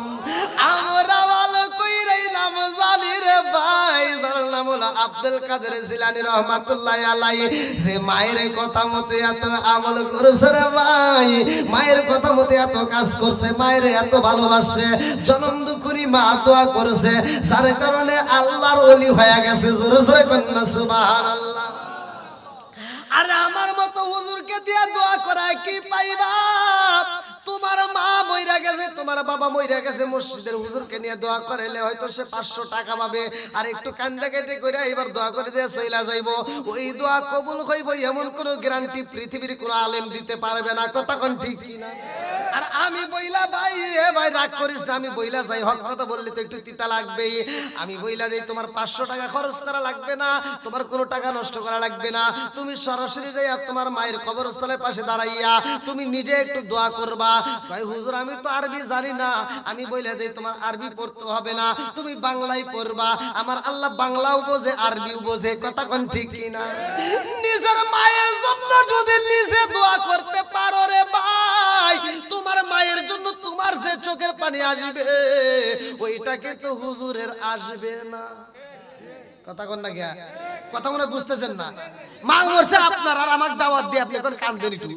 আমরা ভালো কইরাই নাম জানি রে ভাই যার নাম হলো আব্দুল কাদের জিলানী রাহমাতুল্লাহ আলাইহি যে মায়ের কথা মতে এত আমল করেছে রে ভাই মায়ের কথা মতে এত কাজ করছে মায়ের এত ভালোবাসে জনম দুঃখী মা দোয়া করেছে যার কারণে আল্লাহর ওলি হয়ে গেছে জোরে জোরে কন্না সুবহানাল্লাহ আরে আমার মতো হুজুরকে দিয়া দোয়া করায় কি পাইবা তোমার মা মইরা গেছে তোমার বাবা মইরা গেছে মসজিদের হুজুরকে নিয়ে দোয়া করাইলে হয়তো সে 500 টাকা পাবে আর একটু কান্দা কেটে কইরা এবার দোয়া করে দিয়ে চইলা যাইবো ওই দোয়া কবুল হইব এমন কোন গ্যারান্টি পৃথিবীর কোন আলেম দিতে পারবে না কথা কোন ঠিক কি না আর আমি বইলা ভাই এ ভাই রাগ করিস না আমি বইলা যাই হক কথা বললে তো একটু তিতা লাগবেই আমি বইলা দেই তোমার 500 টাকা খরচ করা লাগবে না তোমার কোনো টাকা নষ্ট করা লাগবে না তুমি সরাসরি যাইয়া তোমার মায়ের কবরস্থলের পাশে দাঁড়াইয়া তুমি নিজে একটু দোয়া করবা ভাই হুজুর আমি তো আরবি জানি না আমি বইলা দেই তোমার আরবি পড়তে হবে না তুমি বাংলায় পড়বা আমার আল্লাহ বাংলাও বোঝে আরবিও বোঝে কথা কোন ঠিক কি না নিজের মায়ের জন্য যদি নিজে দোয়া করতে পারো রে ভাই তোমার মায়ের জন্য তোমার যে চোখের পানি আসবে ওইটাকে তো হুজুরের আসবে না কথা কোন না গিয়া কথা মনে বুঝতেছেন না মা মরছে আপনার আর আমাকে দাওয়াত দিয়ে আপনি কোন কান দেন একটু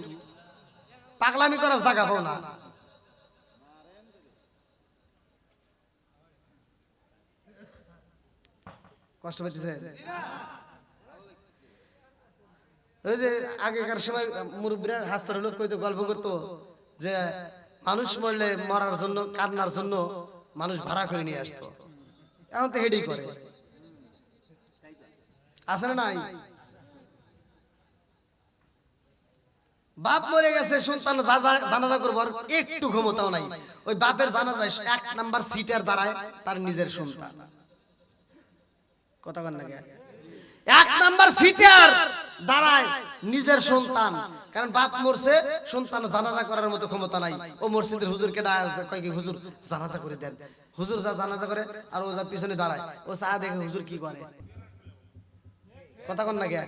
পাগলামি করার জায়গা পাও না। কষ্ট পাইতেছে? ওই যে আগেকার সময় মুরব্বীরা হাসতো, লোক কইতো, গল্প করতো যে মানুষ মরলে মরার জন্য, কান্নার জন্য মানুষ ভাড়া করে নিয়ে আসতো। এখন তো হেডি করে, আছে না নাই? বাপ মরে গেছে, সন্তান জানাজা করবার একটু ক্ষমতাও নাই। ওই বাপের জানাজায় 1 নাম্বার সিটার দাঁড়ায় তার নিজের সন্তান। কথা বল না কে? 1 নাম্বার সিটার দাঁড়ায় নিজের সন্তান, কারণ বাপ মরছে, সন্তান জানাজা করার মতো ক্ষমতা নাই। ও মসজিদের হুজুরকে ডাকে, কয় কি হুজুর জানাজা করে দেন। হুজুর যা জানাজা করে আর ও যা পিছনে দাঁড়ায়, ও চা দেখে হুজুর কি করে। কথা বল না কে?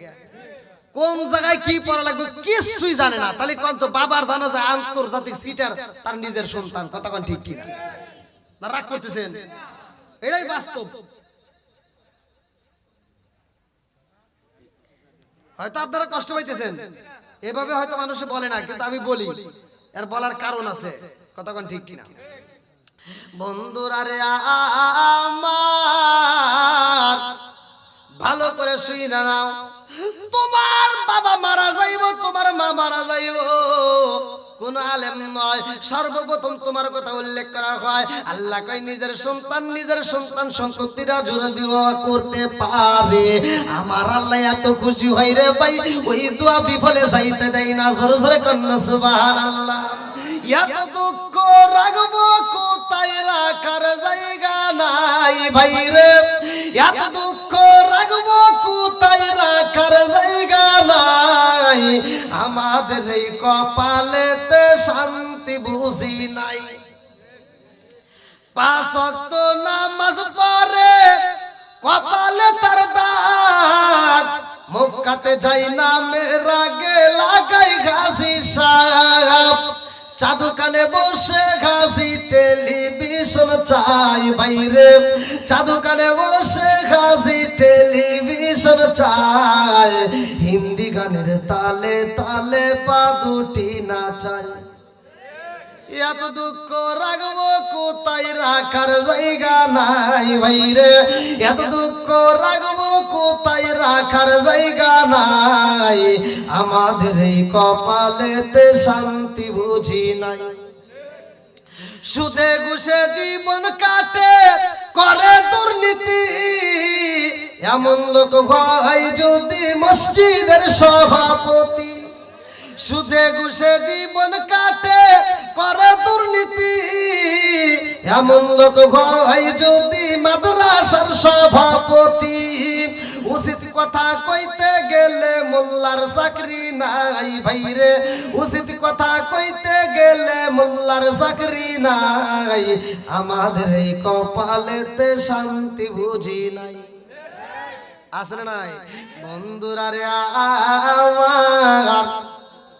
কোন জায়গায় কি পড়া লাগবে কিছুই জানে না। তাহলে কোন তো বাবার জানাজা আন্তর্জাতিক সিটার তার নিজের সন্তান। কথা কোন ঠিক কি না? রাগ করতেছেন? এটাই বাস্তব। হয়তো আপনারা কষ্ট পাইতেছেন, এভাবে হয়তো মানুষে বলে না, কিন্তু আমি বলি, এর বলার কারণ আছে। কথা কোন ঠিক কিনা? বন্ধুরা রে আমার, ভালো করে শুই না নাও, তোমার বাবা মারা যাইব, তোমার মা মারা যাইব, কোন আলেম নয়, সর্বপ্রথম তোমার কথা উল্লেখ করা হয়। আল্লাহ কয় নিজের সন্তান সন্ততিরা যদি করতে পারে, আমার আল্লাহ এত খুশি হয় রে ভাই, ওই দোয়া বিফলে যাইতে দেয় না। জোরে জোরে কন্যা সুবহানাল্লাহ। এত দুঃখ রাখবো কোথায় রাখার জায়গা নাই ভাই রে, এত দুঃখ রাখবো কোথায় রাখার জায়গা নাই, আমাদের এই কপালেতে শান্তি বুঝি নাই। 5 ওয়াক্ত নামাজ পড়ে কপালে তার দাগ, মক্কাতে যাই না মেরা গে লাগাই ঘাসি সাপ, চাদু কানে বসে ঘাসি টেলিভিশন চাই বাইরে, চাদু কানে বসে ঘাসি টেলিভিশন চাই, হিন্দি গানের তালে তালে পা দুটি নাচাই। এত দুঃখ রাখবো কোথায় রাখার জায়গা নাই ভাইরে, এত দুঃখ রাখবো কোথায় রাখার জায়গা নাই, আমাদের এই কপালেতে শান্তি বুঝি নাই। সুদে ঘুষে জীবন কাটে করে দুর্নীতি, এমন লোক হয় যদি মসজিদের সভাপতি। সুদে ঘুষে জীবন কাটে করে দুর্নীতি, এমন লোক হয় যদি মাদ্রাসার সভাপতি। উচিত কথা কইতে গেলে মোল্লার চাকরি নাই ভাইরে, উচিত কথা কইতে গেলে মোল্লার চাকরি নাই, আমাদের এই কপালেতে শান্তি বুঝি নাই। আসলে নাই বন্ধুরা রে আমার,